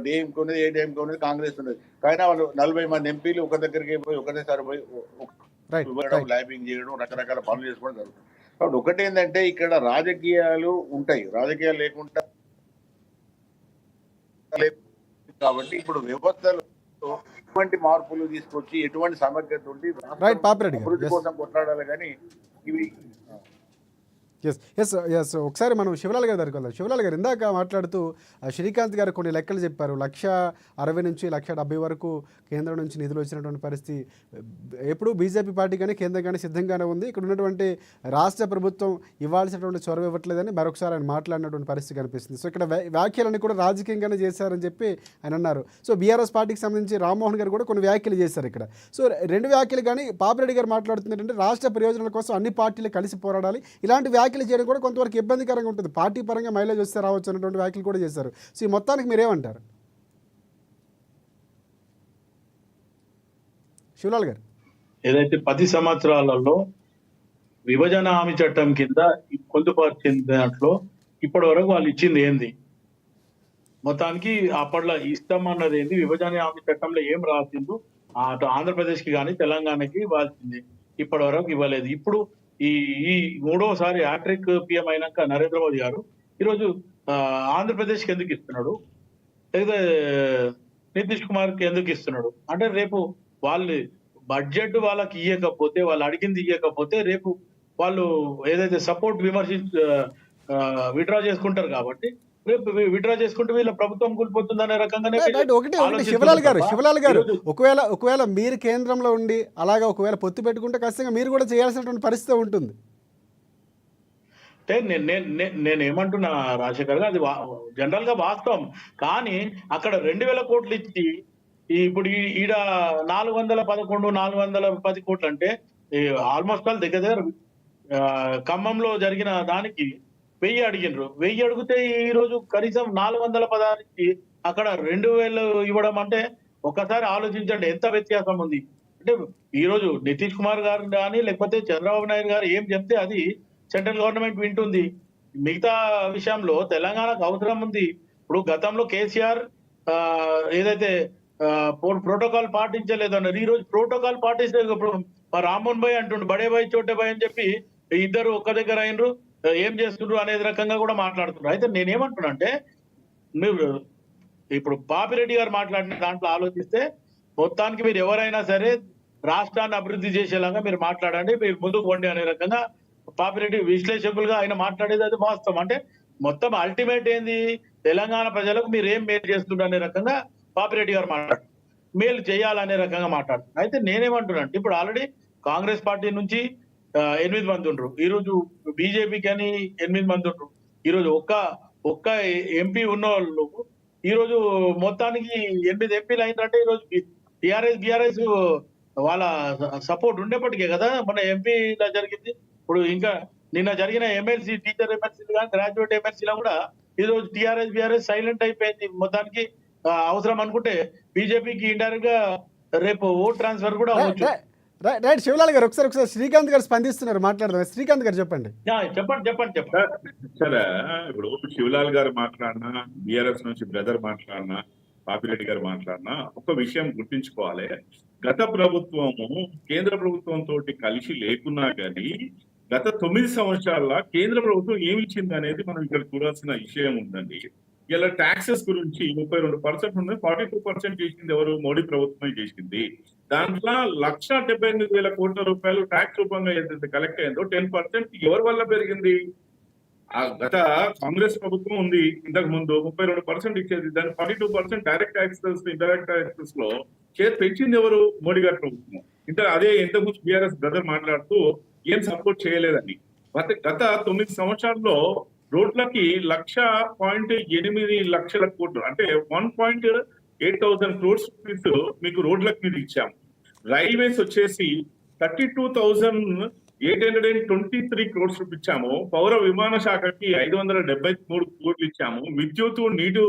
డిఎంకే ఉన్నది, ఏడీఎంకే ఉన్నది, కాంగ్రెస్ ఉన్నది. కానీ వాళ్ళు 40 మంది ఎంపీలు ఒక దగ్గరికి పోయి ఒకటేసారి పోయి రైట్ ఇవ్వడం, రైట్ ల్యాబింగ్ చేయడం, రకరకాల పనులు చేసుకోవడం జరుగుతుంది. కాబట్టి ఒకటి ఏంటంటే ఇక్కడ రాజకీయాలు ఉంటాయి, రాజకీయాలు లేకుండా కాబట్టి ఇప్పుడు వ్యవస్థలో ఎటువంటి మార్పులు తీసుకొచ్చి ఎటువంటి సమగ్రత ఉండి రైట్ పాపిరెడ్డి గారు అభివృద్ధి ఎస్ కోసం కొట్లాడాలి. కానీ ఇవి ఎస్ ఎస్ ఎస్ ఒకసారి మనం శివలాల్ గారి దగ్గరికి వెళ్దాం. శివలాల్ గారు ఇందాక మాట్లాడుతూ శ్రీకాంత్ గారు కొన్ని లెక్కలు చెప్పారు. 160 నుంచి 170 వరకు కేంద్రం నుంచి నిధులు వచ్చినటువంటి పరిస్థితి ఎప్పుడు బీజేపీ పార్టీ కానీ కేంద్రం కానీ సిద్ధంగానే ఉంది. ఇక్కడ ఉన్నటువంటి రాష్ట్ర ప్రభుత్వం ఇవ్వాల్సినటువంటి చొరవ ఇవ్వట్లేదని మరొకసారి ఆయన మాట్లాడినటువంటి పరిస్థితి కనిపిస్తుంది. సో ఇక్కడ వ్యాఖ్యలన్నీ కూడా రాజకీయంగానే చేశారని చెప్పి ఆయన అన్నారు. సో బీఆర్ఎస్ పార్టీకి సంబంధించి రామ్మోహన్ గారు కూడా కొన్ని వ్యాఖ్యలు చేశారు. ఇక్కడ సో రెండు వ్యాఖ్యలు కానీ పాపిరెడ్డి గారు మాట్లాడుతుంది ఏంటంటే రాష్ట్ర ప్రయోజనాల కోసం అన్ని పార్టీలు కలిసి పోరాడాలి, ఇలాంటి వ్యాఖ్యలు చేయడం కూడా కొంతవరకు ఇబ్బందికరంగా ఉంటుంది, పార్టీ పరంగా మైలేజ్ వస్తే రావచ్చు అన్నటువంటి వ్యాఖ్యలు కూడా చేశారు. సో ఈ మొత్తానికి మీరేమంటారు శివలాల్ గారు? ఏదైతే 10 సంవత్సరాలలో విభజన హామీ చట్టం కింద పొందుపరిచిన దాంట్లో ఇప్పటి వరకు వాళ్ళు ఇచ్చింది ఏంది? మొత్తానికి అప్పట్లో ఇస్తామన్నది ఏంది? విభజన హామీ చట్టంలో ఏం రాసిందో అటు ఆంధ్రప్రదేశ్ కి కానీ తెలంగాణకి ఇవ్వాల్సింది ఇప్పటి వరకు ఇవ్వలేదు. ఇప్పుడు ఈ ఈ మూడోసారి హ్యాట్రిక్ పిఎం అయినాక నరేంద్ర మోదీ గారు ఈరోజు ఆంధ్రప్రదేశ్ కి ఎందుకు ఇస్తున్నాడు, లేదా నితీష్ కుమార్ కి ఎందుకు ఇస్తున్నాడు అంటే రేపు వాళ్ళు బడ్జెట్ వాళ్ళకి ఇవ్వకపోతే, వాళ్ళు అడిగింది ఇవ్వకపోతే రేపు వాళ్ళు ఏదైతే సపోర్ట్ విత్డ్రా చేసుకుంటారు. కాబట్టి రేపు విత్డ్రా చేసుకుంటే వీళ్ళ ప్రభుత్వం కూలిపోతుందనే రకంగానే ఒకటి శివలాల్ గారు ఒకవేళ మీరు కేంద్రంలో ఉండి అలాగా ఒకవేళ పొత్తు పెట్టుకుంటే ఖచ్చితంగా మీరు కూడా చేయాల్సినటువంటి పరిస్థితి ఉంటుంది. అంటే నేను ఏమంటున్నా రాజశేఖర్ గారు, అది జనరల్ గా వాస్తవం. కానీ అక్కడ 2000 కోట్లు ఇచ్చి ఇప్పుడు ఈడ 411 410 కోట్లు అంటే ఆల్మోస్ట్ ఆల్ దగ్గర ఖమ్మంలో జరిగిన దానికి 1000 అడిగినరు. 1000 అడిగితే ఈ రోజు కనీసం 416 ఇచ్చి అక్కడ 2000 ఇవ్వడం అంటే ఒకసారి ఆలోచించండి ఎంత వ్యత్యాసం ఉంది. అంటే ఈ రోజు నితీష్ కుమార్ గారు కానీ లేకపోతే చంద్రబాబు నాయుడు గారు ఏం చెప్తే అది సెంట్రల్ గవర్నమెంట్ వింటుంది. మిగతా విషయంలో తెలంగాణకు అవసరం ఉంది. ఇప్పుడు గతంలో కేసీఆర్ ఏదైతే ప్రోటోకాల్ పాటించలేదు అన్నారు, ఈ రోజు ప్రోటోకాల్ పాటిస్తే రామ్మోహన్ భాయ్ అంటుండు బడే భాయ్ చోటే భాయ్ అని చెప్పి ఇద్దరు ఒక్క దగ్గర అయినరు, ఏం చేస్తున్నారు అనేది రకంగా కూడా మాట్లాడుతున్నారు. అయితే నేనేమంటున్నా అంటే మీరు ఇప్పుడు పాపిరెడ్డి గారు మాట్లాడిన దాంట్లో ఆలోచిస్తే మొత్తానికి మీరు ఎవరైనా సరే రాష్ట్రాన్ని అభివృద్ధి చేసేలాగా మీరు మాట్లాడండి, మీరు ముందుకు పోండి అనే రకంగా పాపిరెడ్డి విశ్లేషకులుగా ఆయన మాట్లాడేది అది వాస్తవం. అంటే మొత్తం అల్టిమేట్ ఏంది, తెలంగాణ ప్రజలకు మీరు ఏం మేలు చేస్తున్నారు అనే రకంగా పాపిరెడ్డి గారు మాట్లాడు, మేలు చేయాలనే రకంగా మాట్లాడుతున్నారు. అయితే నేనేమంటున్నా అంటే ఇప్పుడు ఆల్రెడీ కాంగ్రెస్ పార్టీ నుంచి 8 మంది ఉండరు, ఈ రోజు బీజేపీకి అని 8 మంది ఉండరు, ఈ రోజు ఒక్క ఎంపీ ఉన్న వాళ్ళు ఈ రోజు మొత్తానికి 8 ఎంపీలు అయినట్టే. ఈ రోజు టిఆర్ఎస్ వాళ్ళ సపోర్ట్ ఉండేప్పటికే కదా మన ఎంపీ ఇలా జరిగింది. ఇప్పుడు ఇంకా నిన్న జరిగిన ఎమ్మెల్సీ టీచర్ ఎమ్మెల్సీలు కానీ గ్రాడ్యుయేట్ ఎమ్మెల్సీలో కూడా ఈ రోజు బీఆర్ఎస్ సైలెంట్ అయిపోయింది. మొత్తానికి అవసరం అనుకుంటే బీజేపీకి ఇండైరెక్ట్ గా రేపు ఓట్ ట్రాన్స్ఫర్ కూడా అవ్వచ్చు. రైట్ శివలాల్ గారు ఒకసారి శ్రీకాంత్ గారు స్పందిస్తున్నారు, మాట్లాడదాం. శ్రీకాంత్ గారు చెప్పండి. చెప్పండి. సరే, ఇప్పుడు శివలాల్ గారు మాట్లాడినా, బీఆర్ఎస్ నుంచి బ్రదర్ మాట్లాడినా, పాపిరెడ్డి గారు మాట్లాడినా ఒక విషయం గుర్తించుకోవాలి. గత ప్రభుత్వము కేంద్ర ప్రభుత్వంతో కలిసి లేకున్నా కానీ గత 9 సంవత్సరాల కేంద్ర ప్రభుత్వం ఏమి ఇచ్చింది అనేది మనం ఇక్కడ చూడాల్సిన విషయం ఉందండి. ఇలా ట్యాక్సెస్ గురించి 32% ఉంది, 42% చేసింది ఎవరు? మోడీ ప్రభుత్వమే చేసింది. దాంట్లో 1,78,000 కోట్ల రూపాయలు ట్యాక్స్ రూపంగా ఏదైతే కలెక్ట్ అయిందో 10% ఎవరి వల్ల పెరిగింది? ఆ గత కాంగ్రెస్ ప్రభుత్వం ఉంది ఇంతకు ముందు 32% ఇచ్చేది, దాని 42% డైరెక్ట్ ట్యాక్సెస్ ఇండైరెక్ట్ ట్యాక్సెస్ లో చేతి పెంచింది ఎవరు? మోడీ గారి ప్రభుత్వం. అదే ఇంతకుముందు బీఆర్ఎస్ బ్రదర్ మాట్లాడుతూ ఏం సపోర్ట్ చేయలేదని. గత 9 సంవత్సరాల్లో రోడ్లకి 1.8 లక్షల కోట్లు అంటే 1.8,000 crores రూపీస్ మీకు రోడ్లకు మీద ఇచ్చాము. రైల్వేస్ వచ్చేసి 32,000 823 crores ఇచ్చాము. పౌర విమాన శాఖకి 573 కోట్లు ఇచ్చాము. విద్యుత్ నీటి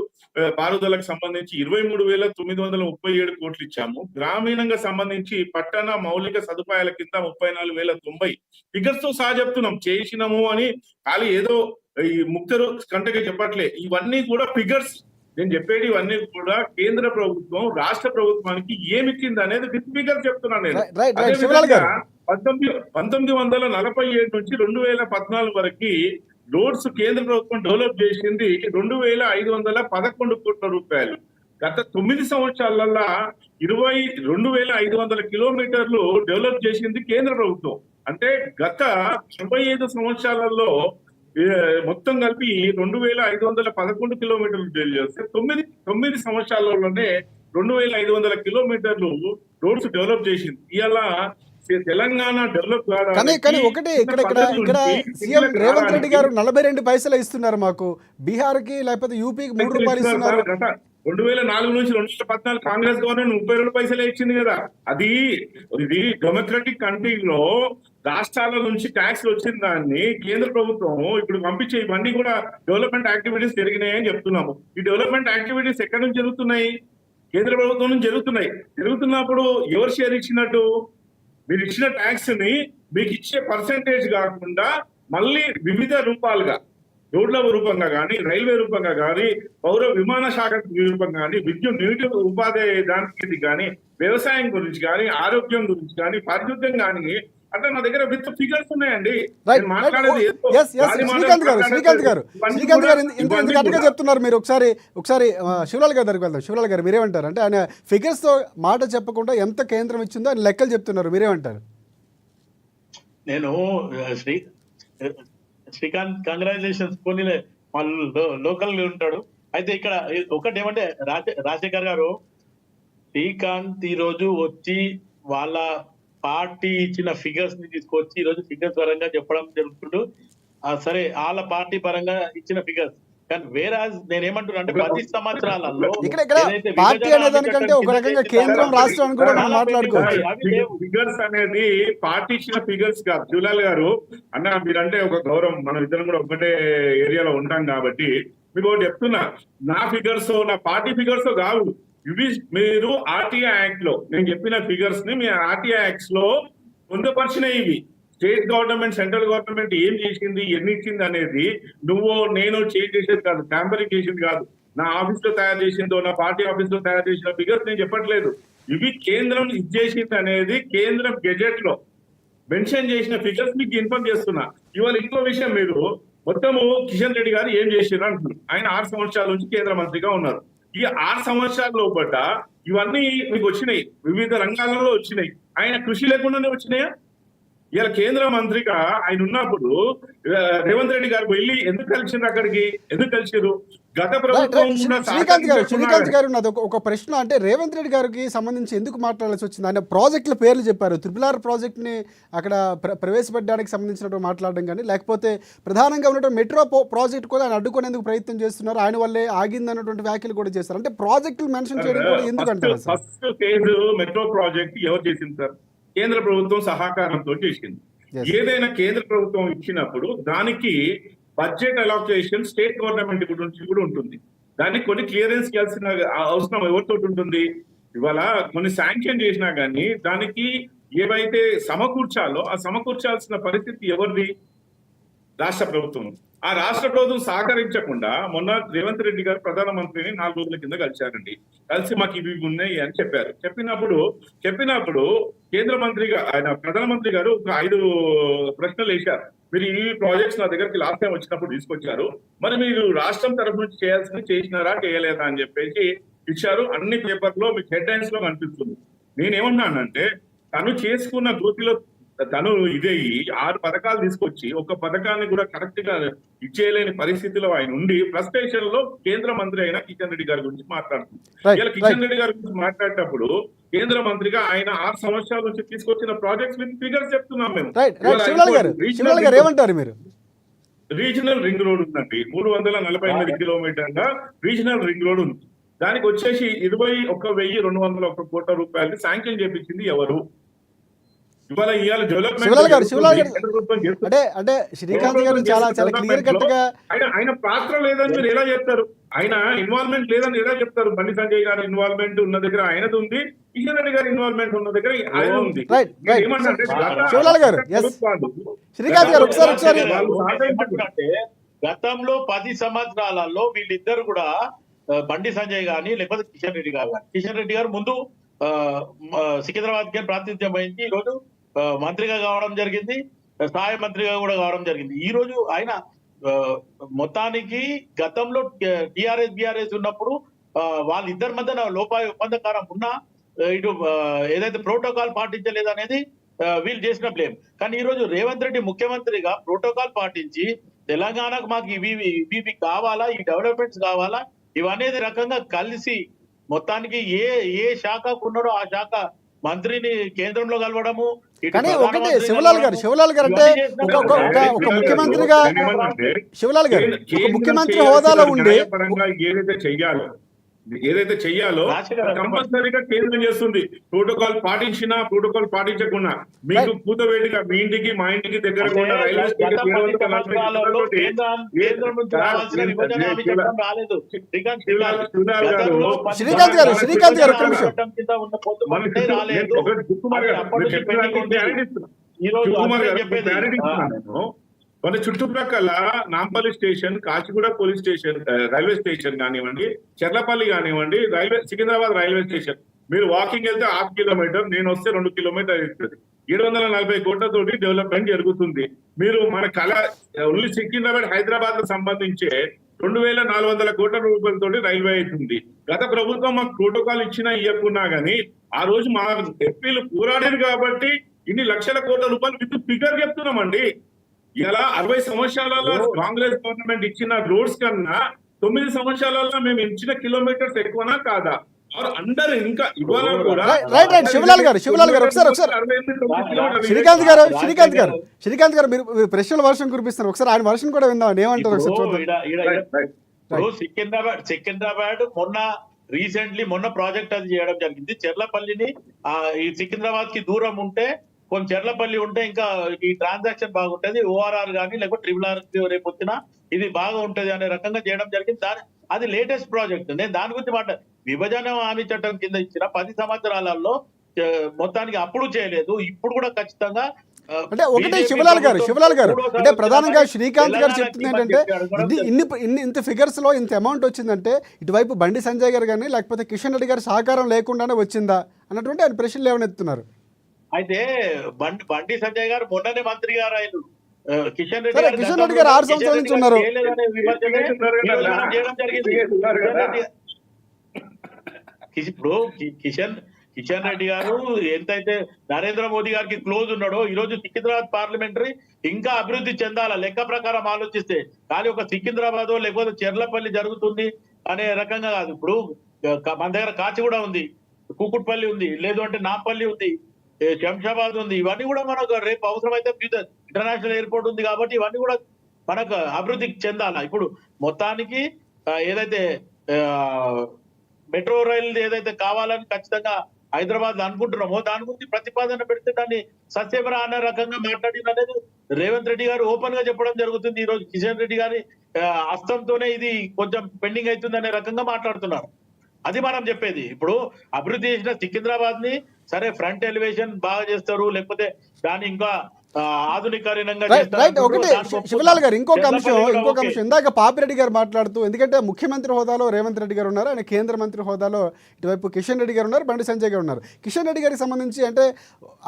పారుదలకు సంబంధించి 23,937 కోట్లు ఇచ్చాము. గ్రామీణంగా సంబంధించి పట్టణ మౌలిక సదుపాయాల కింద 34,090 ఫిగర్స్ తో సహా చెప్తున్నాం. చేసినాము అని ఖాళీ ఏదో ఈ ముక్తరు కంటగా చెప్పట్లే. ఇవన్నీ కూడా ఫిగర్స్. నేను చెప్పేది ఇవన్నీ కూడా కేంద్ర ప్రభుత్వం రాష్ట్ర ప్రభుత్వానికి ఏమిచ్చింది అనేది విత్ ఫిగర్ చెప్తున్నాను నేను. అదేవిధంగా 1947 నుంచి 2014 వరకు రోడ్స్ కేంద్ర ప్రభుత్వం డెవలప్ చేసింది 2,511 కోట్ల రూపాయలు. గత 9 సంవత్సరాలలో 22,500 కిలోమీటర్లు డెవలప్ చేసింది కేంద్ర ప్రభుత్వం. అంటే గత 95 సంవత్సరాలలో మొత్తం కలిపి 2,511 కిలోమీటర్లు చేస్తే 9 సంవత్సరాలలోనే 2,500 కిలోమీటర్లు రోడ్స్ డెవలప్ చేసింది. ఇలా తెలంగాణ డెవలప్ కానీ ఒకటి ఇక్కడ సీఎం రేవంత్ రెడ్డి గారు 42 పైసలు ఇస్తున్నారు మాకు, బీహార్ కి లేకపోతే యూపీకి 3 రూపాయలు ఇస్తున్నారు. 2004 నుంచి 2014 కాంగ్రెస్ గవర్నమెంట్ 32 పైసలే ఇచ్చింది కదా. ఇది డెమోక్రటిక్ కంట్రీలో రాష్ట్రాల నుంచి ట్యాక్స్ వచ్చిన దాన్ని కేంద్ర ప్రభుత్వం ఇప్పుడు పంపించే ఇవన్నీ కూడా డెవలప్మెంట్ యాక్టివిటీస్ జరిగినాయని చెప్తున్నాము. ఈ డెవలప్మెంట్ యాక్టివిటీస్ ఎక్కడి నుంచి జరుగుతున్నాయి? కేంద్ర ప్రభుత్వం నుంచి జరుగుతున్నాయి. జరుగుతున్నప్పుడు ఎవరు షేర్ ఇచ్చినట్టు? మీరు ఇచ్చిన ట్యాక్స్ ని మీకు ఇచ్చే పర్సెంటేజ్ కాకుండా మళ్ళీ వివిధ రూపాలుగా, రోడ్ల రూపంగా కానీ, రైల్వే రూపంగా కానీ, పౌర విమాన శాఖ రూపంగా కానీ, విద్యుత్ నీటి ఉపాధి దానికి కానీ, వ్యవసాయం గురించి కానీ, ఆరోగ్యం గురించి కానీ, పారిశుద్ధ్యం కానీ, అంటే నా దగ్గర విత్ ఫిగర్స్ ఉన్నాయండి. శ్రీకాంత్ గారు ఇంత గట్టిగా చెప్తున్నారు మీరు. ఒకసారి శివలాల్ గారి దగ్గరికి వెళ్దాం. శివలాల్ గారు మీరేమంటారు? అంటే ఆయన ఫిగర్స్ తో మాట చెప్పకుండా ఎంత కేంద్రం ఇచ్చిందో ఆయన లెక్కలు చెప్తున్నారు, మీరేమంటారు? నేను శ్రీకాంత్ కంగ్రాచులేషన్స్, కొన్ని వాళ్ళు లోకల్ ఉంటాడు. అయితే ఇక్కడ ఒకటి ఏమంటే రాజశేఖర్ గారు, శ్రీకాంత్ ఈ రోజు వచ్చి వాళ్ళ పార్టీ ఇచ్చిన ఫిగర్స్ ని తీసుకొచ్చి ఈ రోజు ఫిగర్స్ పరంగా చెప్పడం జరుగుతుంటూ, సరే వాళ్ళ పార్టీ పరంగా ఇచ్చిన ఫిగర్స్. కానీ వేరే నేనేమంటున్నా అంటే 10 సంవత్సరాలలో పార్టీ అనేదానికంటే ఒక రకంగా కేంద్రం రాష్ట్రం కూడా మనం మాట్లాడుకోవచ్చు. ఫిగర్స్ అనేది పార్టీ ఇచ్చిన ఫిగర్స్ కాదు. జూలాల్ గారు అన్న, మీరంటే ఒక గౌరవం, మనం ఇద్దరం కూడా ఒకటే ఏరియాలో ఉంటాం కాబట్టి మీకు ఒకటి చెప్తున్నా, నా ఫిగర్స్ నా పార్టీ ఫిగర్స్ కావు ఇవి. మీరు ఆర్టీఐ యాక్ట్ లో నేను చెప్పిన ఫిగర్స్ ని మీ ఆర్టీఐ యాక్ట్స్ లో పొందుపరిచినాయి. ఇవి స్టేట్ గవర్నమెంట్, సెంట్రల్ గవర్నమెంట్ ఏం చేసింది, ఎన్ని ఇచ్చింది అనేది నేను చేసేది కాదు, ట్యాంపరింగ్ చేసింది కాదు, నా ఆఫీస్ లో తయారు చేసిందో, నా పార్టీ ఆఫీస్ లో తయారు చేసిన ఫిగర్స్ నేను చెప్పట్లేదు. ఇవి కేంద్రం ఇచ్చేసింది అనేది కేంద్రం గెజెట్ లో మెన్షన్ చేసిన ఫిగర్స్ మీకు ఇన్ఫార్మ్ చేస్తున్నా. ఇవాళ ఇంకో విషయం, మీరు మొత్తము కిషన్ రెడ్డి గారు ఏం చేశారు అంటున్నారు. ఆయన 6 సంవత్సరాల నుంచి కేంద్ర మంత్రిగా ఉన్నారు. ఈ 6 సంవత్సరాల లోపల ఇవన్నీ మీకు వచ్చినాయి, వివిధ రంగాలలో వచ్చినాయి. ఆయన కృషి లేకుండానే వచ్చినాయా? ఇలా కేంద్ర మంత్రిగా ఆయన ఉన్నప్పుడు రేవంత్ రెడ్డి గారు వెళ్ళి ఎందుకు కలిసిండ్రు? అక్కడికి ఎందుకు కలిసిరు? గత ప్రభుత్వం శ్రీకాంత్ గారు నాది ఒక ప్రశ్న. అంటే రేవంత్ రెడ్డి గారికి సంబంధించి ఎందుకు మాట్లాడాల్సి వచ్చింది? ఆయన ప్రాజెక్టుల పేర్లు చెప్పారు. RRR ప్రాజెక్ట్ ని అక్కడ ప్రవేశపెట్టడానికి సంబంధించినట్టు మాట్లాడడం కానీ, లేకపోతే ప్రధానంగా ఉన్నటువంటి మెట్రో ప్రాజెక్ట్ కూడా ఆయన అడ్డుకునేందుకు ప్రయత్నం చేస్తున్నారు, ఆయన వల్లే ఆగింది అన్నటువంటి వ్యాఖ్యలు కూడా చేస్తారు. అంటే ప్రాజెక్టులు మెన్షన్ చేయడం కూడా ఎందుకంటారు? ఫస్ట్ ఫేజ్ మెట్రో ప్రాజెక్ట్ ఎవరు చేసింది సార్? కేంద్ర ప్రభుత్వం సహకారంతో చేసింది. ఏదైనా కేంద్ర ప్రభుత్వం ఇచ్చినప్పుడు దానికి బడ్జెట్ అలొకేషన్ స్టేట్ గవర్నమెంట్ గురించి కూడా ఉంటుంది. దానికి కొన్ని క్లియరెన్స్ చేయాల్సిన అవసరం ఎవరితో ఉంటుంది? ఇవాళ కొన్ని శాంక్షన్ చేసినా కానీ దానికి ఏవైతే సమకూర్చాలో ఆ సమకూర్చాల్సిన పరిస్థితి ఎవరిది? రాష్ట్ర ప్రభుత్వం. ఆ రాష్ట్ర ప్రభుత్వం సహకరించకుండా మొన్న రేవంత్ రెడ్డి గారు ప్రధానమంత్రిని 4 రోజుల కింద కలిశారండి. కలిసి మాకు ఇవి ఉన్నాయి అని చెప్పారు. చెప్పినప్పుడు కేంద్ర మంత్రిగా ఆయన ప్రధానమంత్రి గారు ఒక 5 ప్రశ్నలు వేశారు. మీరు ఈ ప్రాజెక్ట్స్ నా దగ్గరికి లాస్ట్ టైం వచ్చినప్పుడు తీసుకొచ్చారు, మరి మీరు రాష్ట్రం తరఫు నుంచి చేయాల్సింది చేసినారా చేయలేదా అని చెప్పేసి ఇచ్చారు. అన్ని పేపర్లో మీకు హెడ్లైన్స్ లో కనిపిస్తుంది. నేనేమన్నానంటే, తను చేసుకున్న గ్రూపులో తను ఇదే 6 పథకాలు తీసుకొచ్చి ఒక పథకాన్ని కూడా కరెక్ట్ గా ఇచ్చేయలేని పరిస్థితిలో ఆయన ఉండి ఫ్రస్ట్రేషన్ లో కేంద్ర మంత్రి అయిన కిషన్ రెడ్డి గారి గురించి మాట్లాడుతున్నారు. ఇలా కిషన్ రెడ్డి గారి గురించి మాట్లాడేటప్పుడు కేంద్ర మంత్రిగా ఆయన 6 సంవత్సరాల నుంచి తీసుకొచ్చిన ప్రాజెక్ట్స్ విత్ ఫిగర్స్ చెప్తున్నాం మేము. రీజనల్ రింగ్ రోడ్ ఉందండి, 348 కిలోమీటర్ల రీజనల్ రింగ్ రోడ్ ఉంది. దానికి వచ్చేసి 21,201 కోట్ల రూపాయలు శాంక్షన్ చేపించింది ఎవరు? ఇవాళ డెవలప్మెంట్ శివలాల్ గారు అంటే శ్రీకాంత్ గారు చాలా క్లియర్ కట్ గా ఆయన పాత్ర లేదని మీరు ఎలా చెప్తారు? ఆయన ఇన్వాల్వ్మెంట్ లేదని ఎలా చెప్తారు? బండి సంజయ్ గారి ఇన్వాల్వ్మెంట్ ఉన్న దగ్గర ఆయనది ఉంది, కిషన్ రెడ్డి గారి ఇన్వాల్వ్మెంట్ ఉన్న దగ్గర ఆయన ఉంది. రైట్ శివలాల్ గారు శ్రీకాంత్ గారు ఒకసారి అంటే గతంలో 10 సంవత్సరాలలో వీళ్ళిద్దరు కూడా బండి సంజయ్ గాని లేకపోతే కిషన్ రెడ్డి గారు కానీ, కిషన్ రెడ్డి గారు ముందు సికింద్రాబాద్ కి ప్రాతినిధ్యం వహించి ఈ రోజు మంత్రిగా కావడం జరిగింది, సహాయ మంత్రిగా కూడా కావడం జరిగింది. ఈ రోజు ఆయన మొత్తానికి గతంలో టిఆర్ఎస్ ఉన్నప్పుడు వాళ్ళిద్దరి మధ్య లోపాయ ఒప్పందకారం ఉన్నా ఇటు ఏదైతే ప్రోటోకాల్ పాటించలేదు అనేది వీళ్ళు చేసిన బ్లేమ్. కానీ ఈ రోజు రేవంత్ రెడ్డి ముఖ్యమంత్రిగా ప్రోటోకాల్ పాటించి తెలంగాణకు మాకు ఇవి కావాలా, ఈ డెవలప్మెంట్స్ కావాలా, ఇవనేది రకంగా కలిసి మొత్తానికి ఏ శాఖకు ఉన్నాడో ఆ శాఖ మంత్రిని కేంద్రంలో కలవడము. కానీ ఒకటి శివలాల్ గారు అంటే ఒక ముఖ్యమంత్రిగా శివలాల్ గారు ఒక ముఖ్యమంత్రి హోదాలో ఉండి ఏదైతే చెయ్యాలో కంపల్సరీగా కేంద్రం చేస్తుంది. ప్రోటోకాల్ పాటించినా ప్రోటోకాల్ పాటించకుండా మీకు కూతవేడిగా మీ ఇంటికి మా ఇంటికి దగ్గర కూడా రైల్వే శ్రీకాంత్ గారు మన చుట్టుప్రక్కల Nampally station, Kachiguda police station, railway station కానివ్వండి, చెర్లపల్లి కానివ్వండి, సికింద్రాబాద్ రైల్వే స్టేషన్ మీరు వాకింగ్ వెళ్తే 1/2 కిలోమీటర్, నేను వస్తే 2 కిలోమీటర్ ఇస్తుంది. 740 కోట్లతోటి డెవలప్మెంట్ జరుగుతుంది. మీరు మన ఓన్లీ సికింద్రాబాద్ హైదరాబాద్ కు సంబంధించే 2400 కోట్ల రూపాయలతోటి రైల్వే అవుతుంది. గత ప్రభుత్వం మాకు ప్రోటోకాల్ ఇచ్చినా ఇవ్వకున్నా గానీ ఆ రోజు మా ఎంపీలు పోరాడారు కాబట్టి ఇన్ని లక్షల కోట్ల రూపాయలు విత్ ఫిగర్ చెప్తున్నామండి. ఇలా 60 సంవత్సరాలలో కాంగ్రెస్ గవర్నమెంట్ ఇచ్చిన రోడ్స్ కన్నా 9 సంవత్సరాలలో మేము ఇచ్చిన కిలోమీటర్స్ ఎక్కువనా కాదా? అందరు ఇంకా ఇవాళ కూడా శివలాల్ గారు ఒకసారి శ్రీకాంత్ గారు మీరు ప్రశ్నల వర్షం కురిపిస్తారు, ఒకసారి ఆయన వర్షం కూడా విందాం ఏమంటారు. సికింద్రాబాద్ మొన్న ప్రాజెక్ట్ అది చేయడం జరిగింది. చెర్లపల్లిని ఈ సికింద్రాబాద్ కి దూరం ఉంటే కొంచెం చెర్లపల్లి ఉంటే ఇంకా ఈ ట్రాన్సాక్షన్ బాగుంటది, ఓఆర్ఆర్ కానీ లేకపోతే RRR రేపు వచ్చినా ఇది బాగా ఉంటది అనే రకంగా చేయడం జరిగింది. అది లేటెస్ట్ ప్రాజెక్ట్. నేను దాని గురించి విభజన హామీ చట్టం కింద ఇచ్చిన 10 సంవత్సరాలలో మొత్తానికి అప్పుడు చేయలేదు, ఇప్పుడు కూడా ఖచ్చితంగా అంటే ఒకటే శివలాల్ గారు అంటే ప్రధానంగా శ్రీకాంత్ గారు చెప్తుంది ఏంటంటే ఇంత ఫిగర్స్ లో ఇంత అమౌంట్ వచ్చిందంటే ఇటువైపు బండి సంజయ్ గారు కానీ లేకపోతే కిషన్ రెడ్డి గారి సహకారం లేకుండానే వచ్చిందా అన్నటువంటి ఆయన ప్రశ్నలు ఏమనెత్తున్నారు. అయితే బండి సంజయ్ గారు మొన్ననే మంత్రి గారు ఆయన కిషన్ రెడ్డి గారు 6 సంవత్సరాల నుంచి ఉన్నారు. ఇప్పుడు కిషన్ రెడ్డి గారు ఎంతైతే నరేంద్ర మోదీ గారికి క్లోజ్ ఉన్నాడో ఈ రోజు సికింద్రాబాద్ పార్లమెంటరీ ఇంకా అభివృద్ధి చెందాల లెక్క ప్రకారం ఆలోచిస్తే, కానీ ఒక సికింద్రాబాద్ లేకపోతే చెర్లపల్లి జరుగుతుంది అనే రకంగా కాదు. ఇప్పుడు మన దగ్గర కాచిగూడ ఉంది, కూకుట్పల్లి ఉంది, లేదు అంటే నాంపల్లి ఉంది, శంషాబాద్ ఉంది. ఇవన్నీ కూడా మనకు రేపు అవసరమైతే ఇంటర్నేషనల్ ఎయిర్పోర్ట్ ఉంది కాబట్టి ఇవన్నీ కూడా మనకు అభివృద్ధి చెందాలా. ఇప్పుడు మొత్తానికి ఏదైతే మెట్రో రైలు ఏదైతే కావాలని ఖచ్చితంగా హైదరాబాద్ అనుకుంటున్నామో దాని గురించి ప్రతిపాదన పెడితే దాన్ని సత్యమరా అనే రకంగా మాట్లాడింది అనేది రేవంత్ రెడ్డి గారు ఓపెన్ గా చెప్పడం జరుగుతుంది. ఈ రోజు కిషన్ రెడ్డి గారి హస్తంతోనే ఇది కొంచెం పెండింగ్ అవుతుంది అనే రకంగా మాట్లాడుతున్నారు. అది మనం చెప్పేది. ఇప్పుడు అభివృద్ధి చేసిన సికింద్రాబాద్ ని సరే ఫ్రంట్ ఎలివేషన్ బాగా చేస్తారు, లేకపోతే దాన్ని ఇంకా ఆధునికీకరణంగా ఒకటి శివలాల్ గారు ఇంకొక అంశం ఇందాక పాపిరెడ్డి గారు మాట్లాడుతూ, ఎందుకంటే ముఖ్యమంత్రి హోదాలో రేవంత్ రెడ్డి గారు ఉన్నారు, ఆయన కేంద్ర మంత్రి హోదాలో ఇటువైపు కిషన్ రెడ్డి గారు ఉన్నారు, బండి సంజయ్ గారు ఉన్నారు. కిషన్ రెడ్డి గారికి సంబంధించి అంటే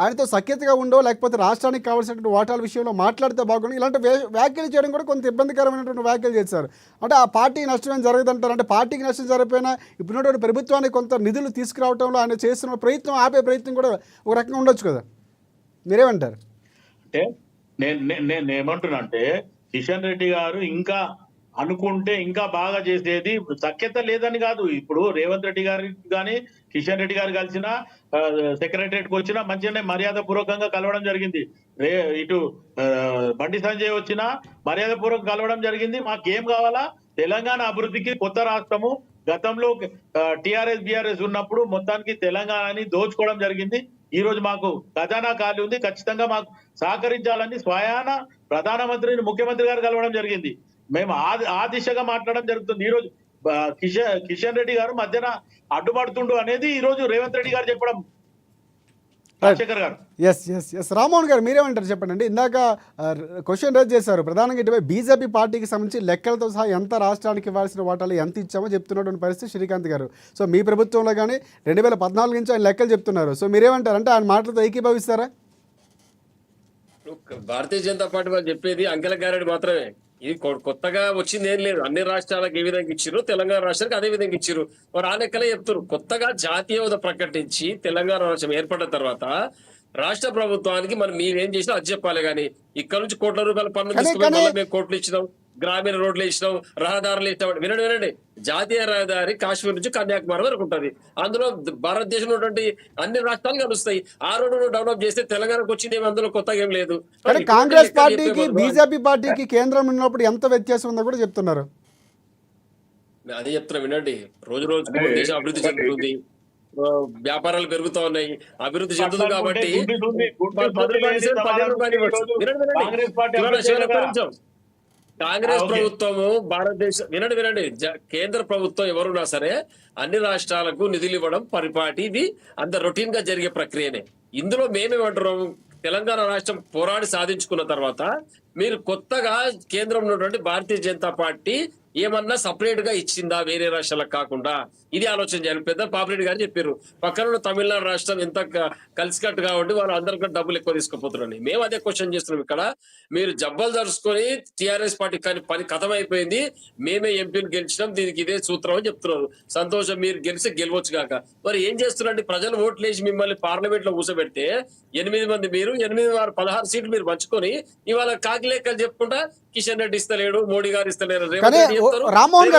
ఆయనతో సఖ్యతగా ఉండో లేకపోతే రాష్ట్రానికి కావాల్సినటువంటి వాటాల విషయంలో మాట్లాడితే బాగుంది, ఇలాంటి వ్యాఖ్యలు చేయడం కూడా కొంత ఇబ్బందికరమైనటువంటి వ్యాఖ్యలు చేశారు. అంటే ఆ పార్టీ నష్టం జరగదంటారు. అంటే పార్టీకి నష్టం జరిగిపోయినా ఇప్పుడున్నటువంటి ప్రభుత్వానికి కొంత నిధులు తీసుకురావడంలో ఆయన చేస్తున్న ప్రయత్నం ఆపే ప్రయత్నం కూడా ఒక రకంగా ఉండొచ్చు కదా, మీరేమంటారు? అంటే నేను ఏమంటున్నా అంటే కిషన్ రెడ్డి గారు ఇంకా అనుకుంటే ఇంకా బాగా చేసేది సఖ్యత లేదని కాదు. ఇప్పుడు రేవంత్ రెడ్డి గారికి కానీ కిషన్ రెడ్డి గారు కలిసిన సెక్రటరియట్ కు వచ్చినా మంచిగానే మర్యాద పూర్వకంగా కలవడం జరిగింది. ఇటు బండి సంజయ్ వచ్చినా మర్యాద పూర్వకంగా కలవడం జరిగింది. మాకేం కావాలా, తెలంగాణ అభివృద్ధికి కొత్త రాష్ట్రము. గతంలో టిఆర్ఎస్ బిఆర్ఎస్ ఉన్నప్పుడు మొత్తానికి తెలంగాణని దోచుకోవడం జరిగింది. ఈ రోజు మాకు ఖజానా ఖాళీ ఉంది, ఖచ్చితంగా మాకు సహకరించాలని స్వయాన ప్రధానమంత్రిని ముఖ్యమంత్రి గారు కలవడం జరిగింది. మేము ఆ దిశగా మాట్లాడడం జరుగుతుంది. ఈ రోజు కిషన్ రెడ్డి గారు మధ్యన అడ్డుపడుతుండు అనేది ఈ రోజు రేవంత్ రెడ్డి గారు చెప్పడం. రాజశేఖర్ గారు ఎస్ రామ్మోహన్ గారు మీరేమంటారు చెప్పండి. అంటే ఇందాక క్వశ్చన్ రేజ్ చేశారు ప్రధానంగా ఇటువై బీజేపీ పార్టీకి సంబంధించి లెక్కలతో సహా ఎంత రాష్ట్రానికి ఇవ్వాల్సిన వాటాలు ఎంత ఇచ్చామో చెప్తున్నటువంటి పరిస్థితి శ్రీకాంత్ గారు. సో మీ ప్రభుత్వంలో కానీ 2014 నుంచి ఆయన లెక్కలు చెప్తున్నారు. సో మీరేమంటారు, అంటే ఆయన మాటలతో ఏకీభవిస్తారా? భారతీయ జనతా పార్టీ వాళ్ళు చెప్పేది అంకెల గారెడి మాత్రమే. ఇది కొత్తగా వచ్చింది ఏం లేదు. అన్ని రాష్ట్రాలకు ఏ విధంగా ఇచ్చిరు, తెలంగాణ రాష్ట్రానికి అదే విధంగా ఇచ్చిరు. మరి ఆ లెక్కలే చెప్తారు. కొత్తగా జాతీయ హోదా ప్రకటించి తెలంగాణ రాష్ట్రం ఏర్పడిన తర్వాత రాష్ట్ర ప్రభుత్వానికి మనం మీరేం చేసినా అది చెప్పాలి. కానీ ఇక్కడ నుంచి కోట్ల రూపాయల పన్ను తీసుకుని మేము కోట్లు ఇచ్చినాం, గ్రామీణ రోడ్లు ఇచ్చినాం, రహదారులు ఇచ్చినాం. వినండి, జాతీయ రహదారి కాశ్మీర్ నుంచి కన్యాకుమారి వరకు ఉంటుంది. అందులో భారతదేశంలో ఉన్నటువంటి అన్ని రాష్ట్రాలు కలుస్తాయి. ఆ రోడ్డు డెవలప్ చేస్తే తెలంగాణకు వచ్చింది ఏమి అందులో కొత్తగా ఏం లేదు. కానీ కాంగ్రెస్ పార్టీకి బీజేపీ పార్టీకి కేంద్రం ఉన్నప్పుడు ఎంత వ్యత్యాసం ఉందో కూడా చెప్తున్నారు. అదే చెప్తున్నా వినండి. రోజు రోజుకు దేశం అభివృద్ధి చెందుతుంది, వ్యాపారాలు పెరుగుతా ఉన్నాయి, అభివృద్ధి చెందుతుంది. కాబట్టి 10 రూపాయలు ఇవ్వచ్చు. కాంగ్రెస్ ప్రభుత్వము భారతదేశం వినండి కేంద్ర ప్రభుత్వం ఎవరున్నా సరే అన్ని రాష్ట్రాలకు నిధులు ఇవ్వడం పరిపాటి, ఇది అంత రొటీన్ గా జరిగే ప్రక్రియనే. ఇందులో మేమేమంటున్నాం, తెలంగాణ రాష్ట్రం పోరాడి సాధించుకున్న తర్వాత మీరు కొత్తగా కేంద్రంలో ఉన్నటువంటి భారతీయ జనతా పార్టీ ఏమన్నా సపరేట్ గా ఇచ్చిందా వేరే రాష్ట్రాలకు కాకుండా, ఇది ఆలోచన చేయాలి. పెద్ద పాపిరెడ్డి గారు చెప్పారు పక్కన తమిళనాడు రాష్ట్రం ఎంత కలిసికట్టుగా ఉండి వాళ్ళు అందరికీ డబ్బులు ఎక్కువ తీసుకుపోతున్నారని. మేము అదే క్వశ్చన్ చేస్తున్నాం. ఇక్కడ మీరు జబ్బలు జరుచుకొని టీఆర్ఎస్ పార్టీ కానీ పని కథం అయిపోయింది, మేమే ఎంపీని గెలిచినాం, దీనికి ఇదే సూత్రం అని చెప్తున్నారు. సంతోషం, మీరు గెలిస్తే గెలవచ్చు కాక. మరి ఏం చేస్తున్నారంటే ప్రజలు ఓట్లు వేసి మిమ్మల్ని పార్లమెంట్ లో కూర్చోబెడితే 8 మంది మీరు 8 వారు 16 సీట్లు మీరు పంచుకొని ఇవాళ కాకి లెక్కలు చెప్పుకుంటా కిషన్ రెడ్డి ఇస్తలేడు, మోడీ గారు ఇస్తలేరు. రామ్మోహన్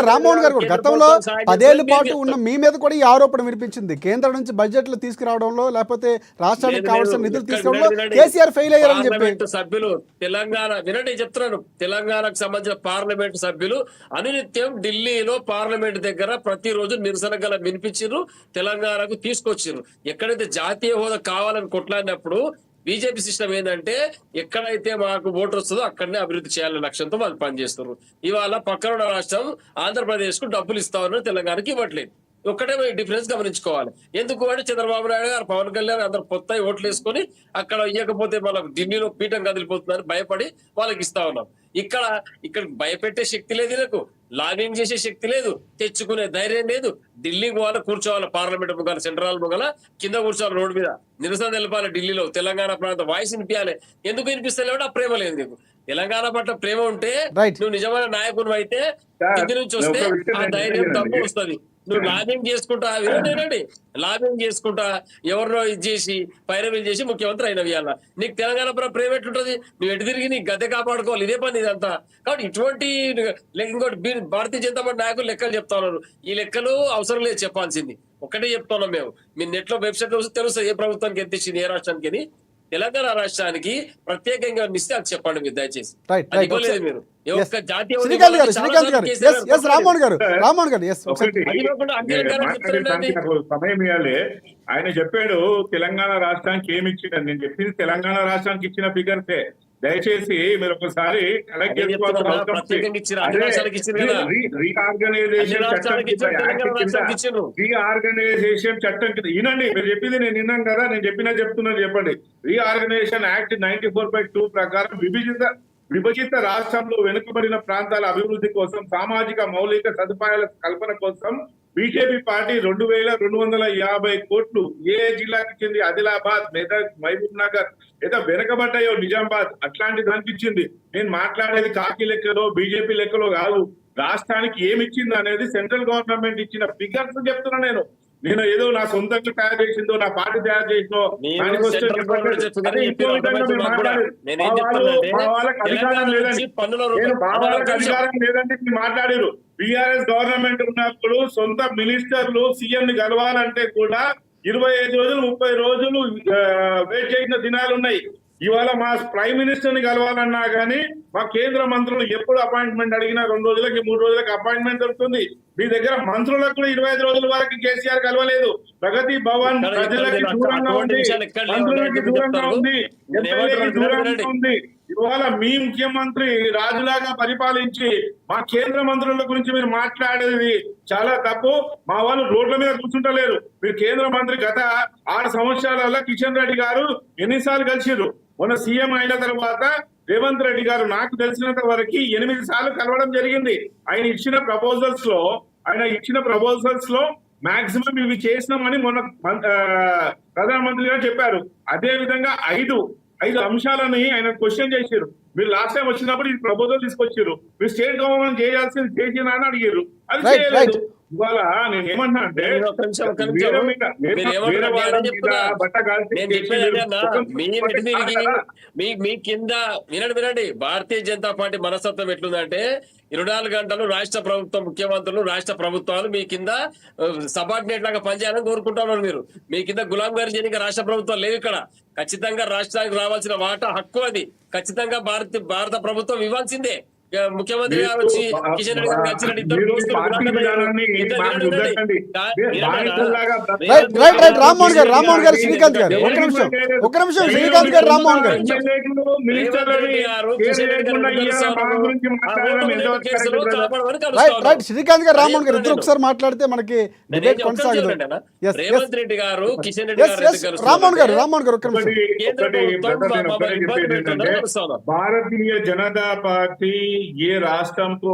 గారు గతంలో 10 ఏళ్ల పాటు ఉన్న మీ మీద కూడా ఈ ఆరోపణ వినిపించింది. కేంద్రం నుంచి బడ్జెట్లు తీసుకురావడంలో లేకపోతే రాష్ట్రానికి కావాల్సిన నిధులు తీసుకురావడంలో కేసీఆర్ ఫెయిల్ అయ్యారని చెప్పి సభ్యులు తెలంగాణ వినండి చెప్తున్నాను. తెలంగాణకు సంబంధించిన పార్లమెంట్ సభ్యులు అనునిత్యం ఢిల్లీలో పార్లమెంట్ దగ్గర ప్రతిరోజు నిరసన గల వినిపించారు, తెలంగాణకు తీసుకొచ్చారు. ఎక్కడైతే జాతీయ హోదా కావాలని కొట్లాడినప్పుడు బీజేపీ సిస్టమ్ ఏంటంటే ఎక్కడైతే మాకు ఓటు వస్తుందో అక్కడనే అభివృద్ధి చేయాలనే లక్ష్యంతో వాళ్ళు పనిచేస్తున్నారు. ఇవాళ పక్కన రాష్ట్రం ఆంధ్రప్రదేశ్ కు డబ్బులు ఇస్తామని తెలంగాణకి ఇవ్వట్లేదు. ఒక్కటే డిఫరెన్స్ గమనించుకోవాలి. ఎందుకు అంటే చంద్రబాబు నాయుడు గారు, పవన్ కళ్యాణ్ అందరు కొత్త ఓట్లు వేసుకొని అక్కడ ఇవ్వకపోతే మనకు ఢిల్లీలో పీఠం కదిలిపోతుందని భయపడి వాళ్ళకి ఇస్తా ఉన్నాం. ఇక్కడ భయపెట్టే శక్తి లేదు, వీళ్ళకు లాబింగ్ చేసే శక్తి లేదు, తెచ్చుకునే ధైర్యం లేదు. ఢిల్లీకి పోవాలి, కూర్చోవాలి, పార్లమెంట్ ముగాల సెంట్రల్ ముగల కింద కూర్చోవాలి, రోడ్డు మీద నిరసన తెలపాలి. ఢిల్లీలో తెలంగాణ ప్రాంత వాయిస్ వినిపించాలి. ఎందుకు వినిపిస్తలేవు? ఆ ప్రేమ లేదు నీకు. తెలంగాణ పట్ల ప్రేమ ఉంటే నువ్వు నిజమైన నాయకుడు అయితే కింది నుంచి వస్తే ఆ ధైర్యం తప్పు వస్తుంది. నువ్వు లాబింగ్ చేసుకుంటా వినండి, లాబింగ్ చేసుకుంటా ఎవరినో ఇది చేసి పైరవీలు చేసి ముఖ్యమంత్రి అయినవి ఇవాళ నీకు తెలంగాణ ప్రేమ ఎట్లుంటది? నువ్వు ఎటు తిరిగి నీ గద్దె కాపాడుకోవాలి, ఇదే పని ఇదంతా. కాబట్టి ఇటువంటి ఇంకోటి భారతీయ జనతా పార్టీ నాయకులు లెక్కలు చెప్తా ఉన్నారు. ఈ లెక్కలు అవసరం లేదు చెప్పాల్సింది. ఒకటే చెప్తున్నాం మేము. మీ నెట్ లో వెబ్సైట్ లో తెలుస్తుంది ఏ ప్రభుత్వానికి ఎంత ఇచ్చింది, ఏ రాష్ట్రానికి అని. తెలంగాణ రాష్ట్రానికి ప్రత్యేకంగా ఇస్తే అది చెప్పండి మీరు దయచేసి. మీరు సమయం ఇవ్వాలి. ఆయన చెప్పాడు తెలంగాణ రాష్ట్రానికి ఏమి ఇచ్చిందని. నేను చెప్పింది తెలంగాణ రాష్ట్రానికి ఇచ్చిన ఫిగర్సే. దయచేసి మీరు ఒకసారి కలెక్ట్ రీఆర్గనైజేషన్ చట్టం కింద వినండి. మీరు చెప్పింది నేను విన్నాను కదా, నేను చెప్తున్నాను చెప్పండి. రీఆర్గనైజేషన్ యాక్ట్ 94/2 ప్రకారం విభజిత రాష్ట్రంలో వెనుకబడిన ప్రాంతాల అభివృద్ధి కోసం, సామాజిక మౌలిక సదుపాయాల కల్పన కోసం బీజేపీ పార్టీ 2250 కోట్లు ఏ జిల్లాకి ఇచ్చింది? ఆదిలాబాద్, మెదక్, మహబూబ్ నగర్, ఏదో వెనకబడ్డాయో నిజామాబాద్ అట్లాంటి దానికి ఇచ్చింది. నేను మాట్లాడేది కాకి లెక్కలో బీజేపీ లెక్కలో కాదు. రాష్ట్రానికి ఏమి ఇచ్చింది అనేది సెంట్రల్ గవర్నమెంట్ ఇచ్చిన ఫిగర్స్ చెప్తున్నా. నేను ఏదో నా సొంతంగా తయారు చేసిందో, నా పార్టీ తయారు చేసిందో వాళ్ళకి అధికారం లేదండి. వాళ్ళకి అధికారం లేదండి మాట్లాడారు. బీఆర్ఎస్ గవర్నమెంట్ ఉన్నప్పుడు సొంత మినిస్టర్లు సీఎం ని కలవాలంటే కూడా 25 రోజులు 30 రోజులు వెయిట్ చేసిన దినాలు ఉన్నాయి. ఇవాళ మా ప్రైమ్ మినిస్టర్ ని కలవాలన్నా కానీ మా కేంద్ర మంత్రులు ఎప్పుడు అపాయింట్మెంట్ అడిగినా 2 రోజులకి 3 రోజులకి అపాయింట్మెంట్ దొరుకుతుంది. మీ దగ్గర మంత్రులకు కూడా 25 రోజుల వరకు కేసీఆర్ కలవలేదు. ప్రగతి భవన్ ప్రజలకి దూరంగా ఉంది, మంత్రులకి దూరంగా ఉంది, ఎమ్మెల్యేకి దూరంగా ఉంది. ఇవాళ మీ ముఖ్యమంత్రి రాజులాగా పరిపాలించి మా కేంద్ర మంత్రుల గురించి మీరు మాట్లాడేది చాలా తప్పు. మా వాళ్ళు రోడ్ల మీద కూర్చుంటలేరు. మీరు కేంద్ర మంత్రి గత 6 సంవత్సరాలలో కిషన్ రెడ్డి గారు ఎన్నిసార్లు కలిసిరు? మొన్న సీఎం అయిన తర్వాత రేవంత్ రెడ్డి గారు నాకు తెలిసినంత వరకు 8 సార్లు కలవడం జరిగింది. ఆయన ఇచ్చిన ప్రపోజల్స్ లో మాక్సిమం ఇవి చేసినామని మొన్న ప్రధానమంత్రి గారు చెప్పారు. అదే విధంగా ఐదు అంశాలని ఆయన క్వశ్చన్ చేశారు. మీరు లాస్ట్ టైం వచ్చినప్పుడు ఈ ప్రపోజల్ తీసుకొచ్చారు. మీరు స్టేట్ గవర్నమెంట్ చేయాల్సింది చేసినా అని అడిగారు, అది చేయలేదు. ఇవాళ నేను ఏమన్నా అంటే మీ కింద వినండి భారతీయ జనతా పార్టీ మనస్తత్వం ఎట్లుందంటే 24 గంటలు రాష్ట్ర ప్రభుత్వం ముఖ్యమంత్రులు రాష్ట్ర ప్రభుత్వాలు మీ కింద సబార్డినేట్ లాగా పనిచేయాలని కోరుకుంటున్నారు. మీరు మీ కింద గులాం గారి చేయడానికి రాష్ట్ర ప్రభుత్వాలు లేవు. ఇక్కడ ఖచ్చితంగా రాష్ట్రానికి రావాల్సిన వాటా హక్కు అది ఖచ్చితంగా భారత ప్రభుత్వం ఇవ్వాల్సిందే. ముఖ్యమంత్రి గారు వచ్చి కిషన్ రెడ్డి గారు కలిసినట్టు రామ్మోహన్ గారు శ్రీకాంత్ గారు ఒక నిమిషం శ్రీకాంత్ గారు రామ్మోహన్ గారు శ్రీకాంత్ గారు రామ్మోహన్ గారు ఇద్దరు ఒకసారి మాట్లాడితే మనకి డిబేట్ కొనసాగదు. రేవంత్ రెడ్డి గారు కిషన్ రెడ్డి గారు రామ్మోహన్ గారు ఒక నిమిషం. భారతీయ జనతా పార్టీ ఏ రాష్ట్రంతో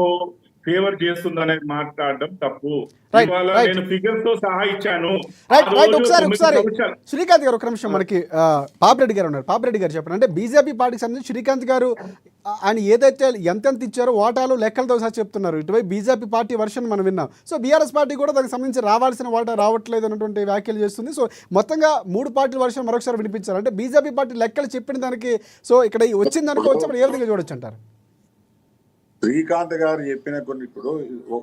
ఫేవర్ చేస్తుందనేది మాట్లాడడం తప్పు. ఇవాళ నేను ఫిగర్స్ తో సహా ఇచ్చాను. ఒకసారి శ్రీకాంత్ గారు ఒక నిమిషం, మనకి పాపిరెడ్డి గారు ఉన్నారు. పాపిరెడ్డి గారు చెప్పండి. అంటే బీజేపీ పార్టీకి సంబంధించి శ్రీకాంత్ గారు ఆయన ఏదైతే ఎంతెంత ఇచ్చారో వాటాలు లెక్కలతో సహా చెప్తున్నారు. ఇటువైపు బీజేపీ పార్టీ వర్షన్ మనం విన్నాం. సో బీఆర్ఎస్ పార్టీ కూడా దానికి సంబంధించి రావాల్సిన వాటా రావట్లేదు అన్నటువంటి వ్యాఖ్యలు చేస్తుంది. సో మొత్తంగా 3 పార్టీల వర్షన్ మరొకసారి వినిపించారు. అంటే బీజేపీ పార్టీ లెక్కలు చెప్పిన దానికి సో ఇక్కడ వచ్చింది అనుకోవచ్చు, అప్పుడు ఏ విధంగా చూడొచ్చు అంటారు? శ్రీకాంత్ గారు చెప్పిన కొన్ని, ఇప్పుడు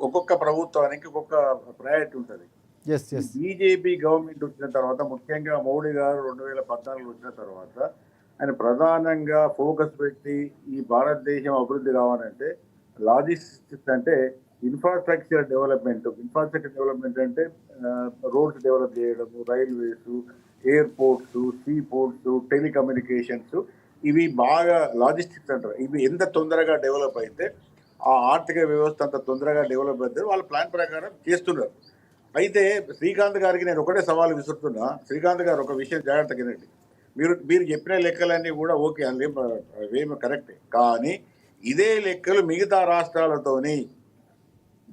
ఒక్కొక్క ప్రభుత్వానికి ఒక్కొక్క ప్రయారిటీ ఉంటుంది. బీజేపీ గవర్నమెంట్ వచ్చిన తర్వాత, ముఖ్యంగా మోడీ గారు 2014 వచ్చిన తర్వాత ఆయన ప్రధానంగా ఫోకస్ పెట్టి ఈ భారతదేశం అభివృద్ధి కావాలంటే లాజిస్టిక్స్ అంటే ఇన్ఫ్రాస్ట్రక్చర్ డెవలప్మెంట్ అంటే రోడ్స్ డెవలప్ చేయడం, railways, airports, see ports, telecommunications, ఇవి బాగా లాజిస్టిక్స్ అంటారు. ఇవి ఎంత తొందరగా డెవలప్ అయితే ఆ ఆర్థిక వ్యవస్థ అంత తొందరగా డెవలప్ అయితే వాళ్ళ ప్లాన్ ప్రకారం చేస్తున్నారు. అయితే శ్రీకాంత్ గారికి నేను ఒకటే సవాల్ విసురుతున్నా. శ్రీకాంత్ గారు ఒక విషయం జాగ్రత్తగా వినండి. మీరు చెప్పిన లెక్కలన్నీ కూడా ఓకే, అవేమో కరెక్టే. కానీ ఇదే లెక్కలు మిగతా రాష్ట్రాలతోని,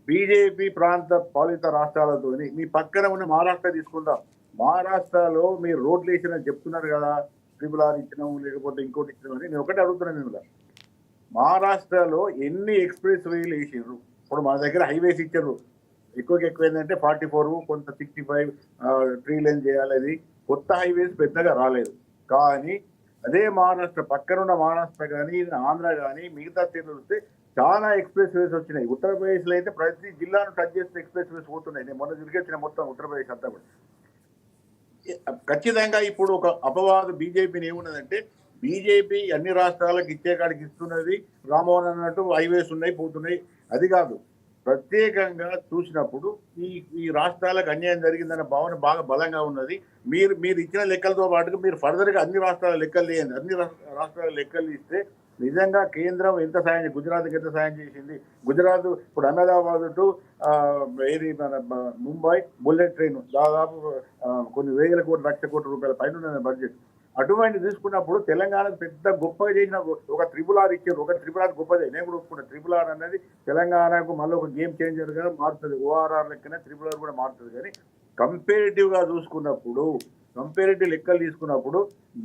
బీజేపీ ప్రాంత పాలిత రాష్ట్రాలతోని, మీ పక్కన ఉన్న మహారాష్ట్ర తీసుకుందాం. మహారాష్ట్రలో మీరు రోడ్లు వేసినని చెప్తున్నారు కదా, RRR ఇచ్చినాము లేకపోతే ఇంకోటి ఇచ్చినాము అని. నేను ఒకటే అడుగుతున్నాను మిమ్మల్ని, మహారాష్ట్రలో ఎన్ని ఎక్స్ప్రెస్ వేలు వేసారు? ఇప్పుడు మన దగ్గర హైవేస్ ఇచ్చారు, ఎక్కువ ఏంటంటే 44, కొంత 65 3 లేన్ చేయాలి. అది కొత్త హైవేస్ పెద్దగా రాలేదు. కానీ అదే మహారాష్ట్ర పక్కనున్న మహారాష్ట్ర కానీ ఆంధ్ర కానీ మిగతా స్టేట్లు వస్తే చాలా ఎక్స్ప్రెస్ వేస్ వచ్చినాయి. ఉత్తరప్రదేశ్లో అయితే ప్రతి జిల్లాను టచ్ చేస్తే ఎక్స్ప్రెస్ వేస్ పోతున్నాయి. నేను మొన్న తిరిగొచ్చిన మొత్తం ఉత్తరప్రదేశ్ అంతా కూడా. ఖచ్చితంగా ఇప్పుడు ఒక అపవాదు బీజేపీని ఏమున్నదంటే, బీజేపీ అన్ని రాష్ట్రాలకు ఇచ్చే కాడికి ఇస్తున్నది, రామ్మోహన్ అన్నట్టు హైవేస్ ఉన్నాయి పోతున్నాయి, అది కాదు. ప్రత్యేకంగా చూసినప్పుడు ఈ రాష్ట్రాలకు అన్యాయం జరిగిందన్న భావన బాగా బలంగా ఉన్నది. మీరు ఇచ్చిన లెక్కలతో పాటుగా మీరు ఫర్దర్గా అన్ని రాష్ట్రాల లెక్కలు చేయండి. అన్ని రాష్ట్రాల లెక్కలు ఇస్తే నిజంగా కేంద్రం ఎంత సాయం, గుజరాత్కి ఎంత సాయం చేసింది. గుజరాత్ ఇప్పుడు అహ్మదాబాద్ టు ఏది మన ముంబై బుల్లెట్ ట్రైన్ దాదాపు కొన్ని వేల కోట్ల, లక్ష కోట్ల రూపాయల పైన ఉన్నది బడ్జెట్. అటువంటి తీసుకున్నప్పుడు తెలంగాణకు పెద్ద గొప్పగా చేసిన ఒక RRR ఇచ్చారు. ఒక RRR గొప్పదే, నేను కూడా ఒప్పుకున్నా. RRR అనేది తెలంగాణకు మళ్ళీ ఒక గేమ్ చేంజర్గా మారుతుంది. ORR లెక్కనే RRR కూడా మారుతుంది. కానీ కంపేరిటివ్గా చూసుకున్నప్పుడు, కంపేరిటివ్ లెక్కలు తీసుకున్నప్పుడు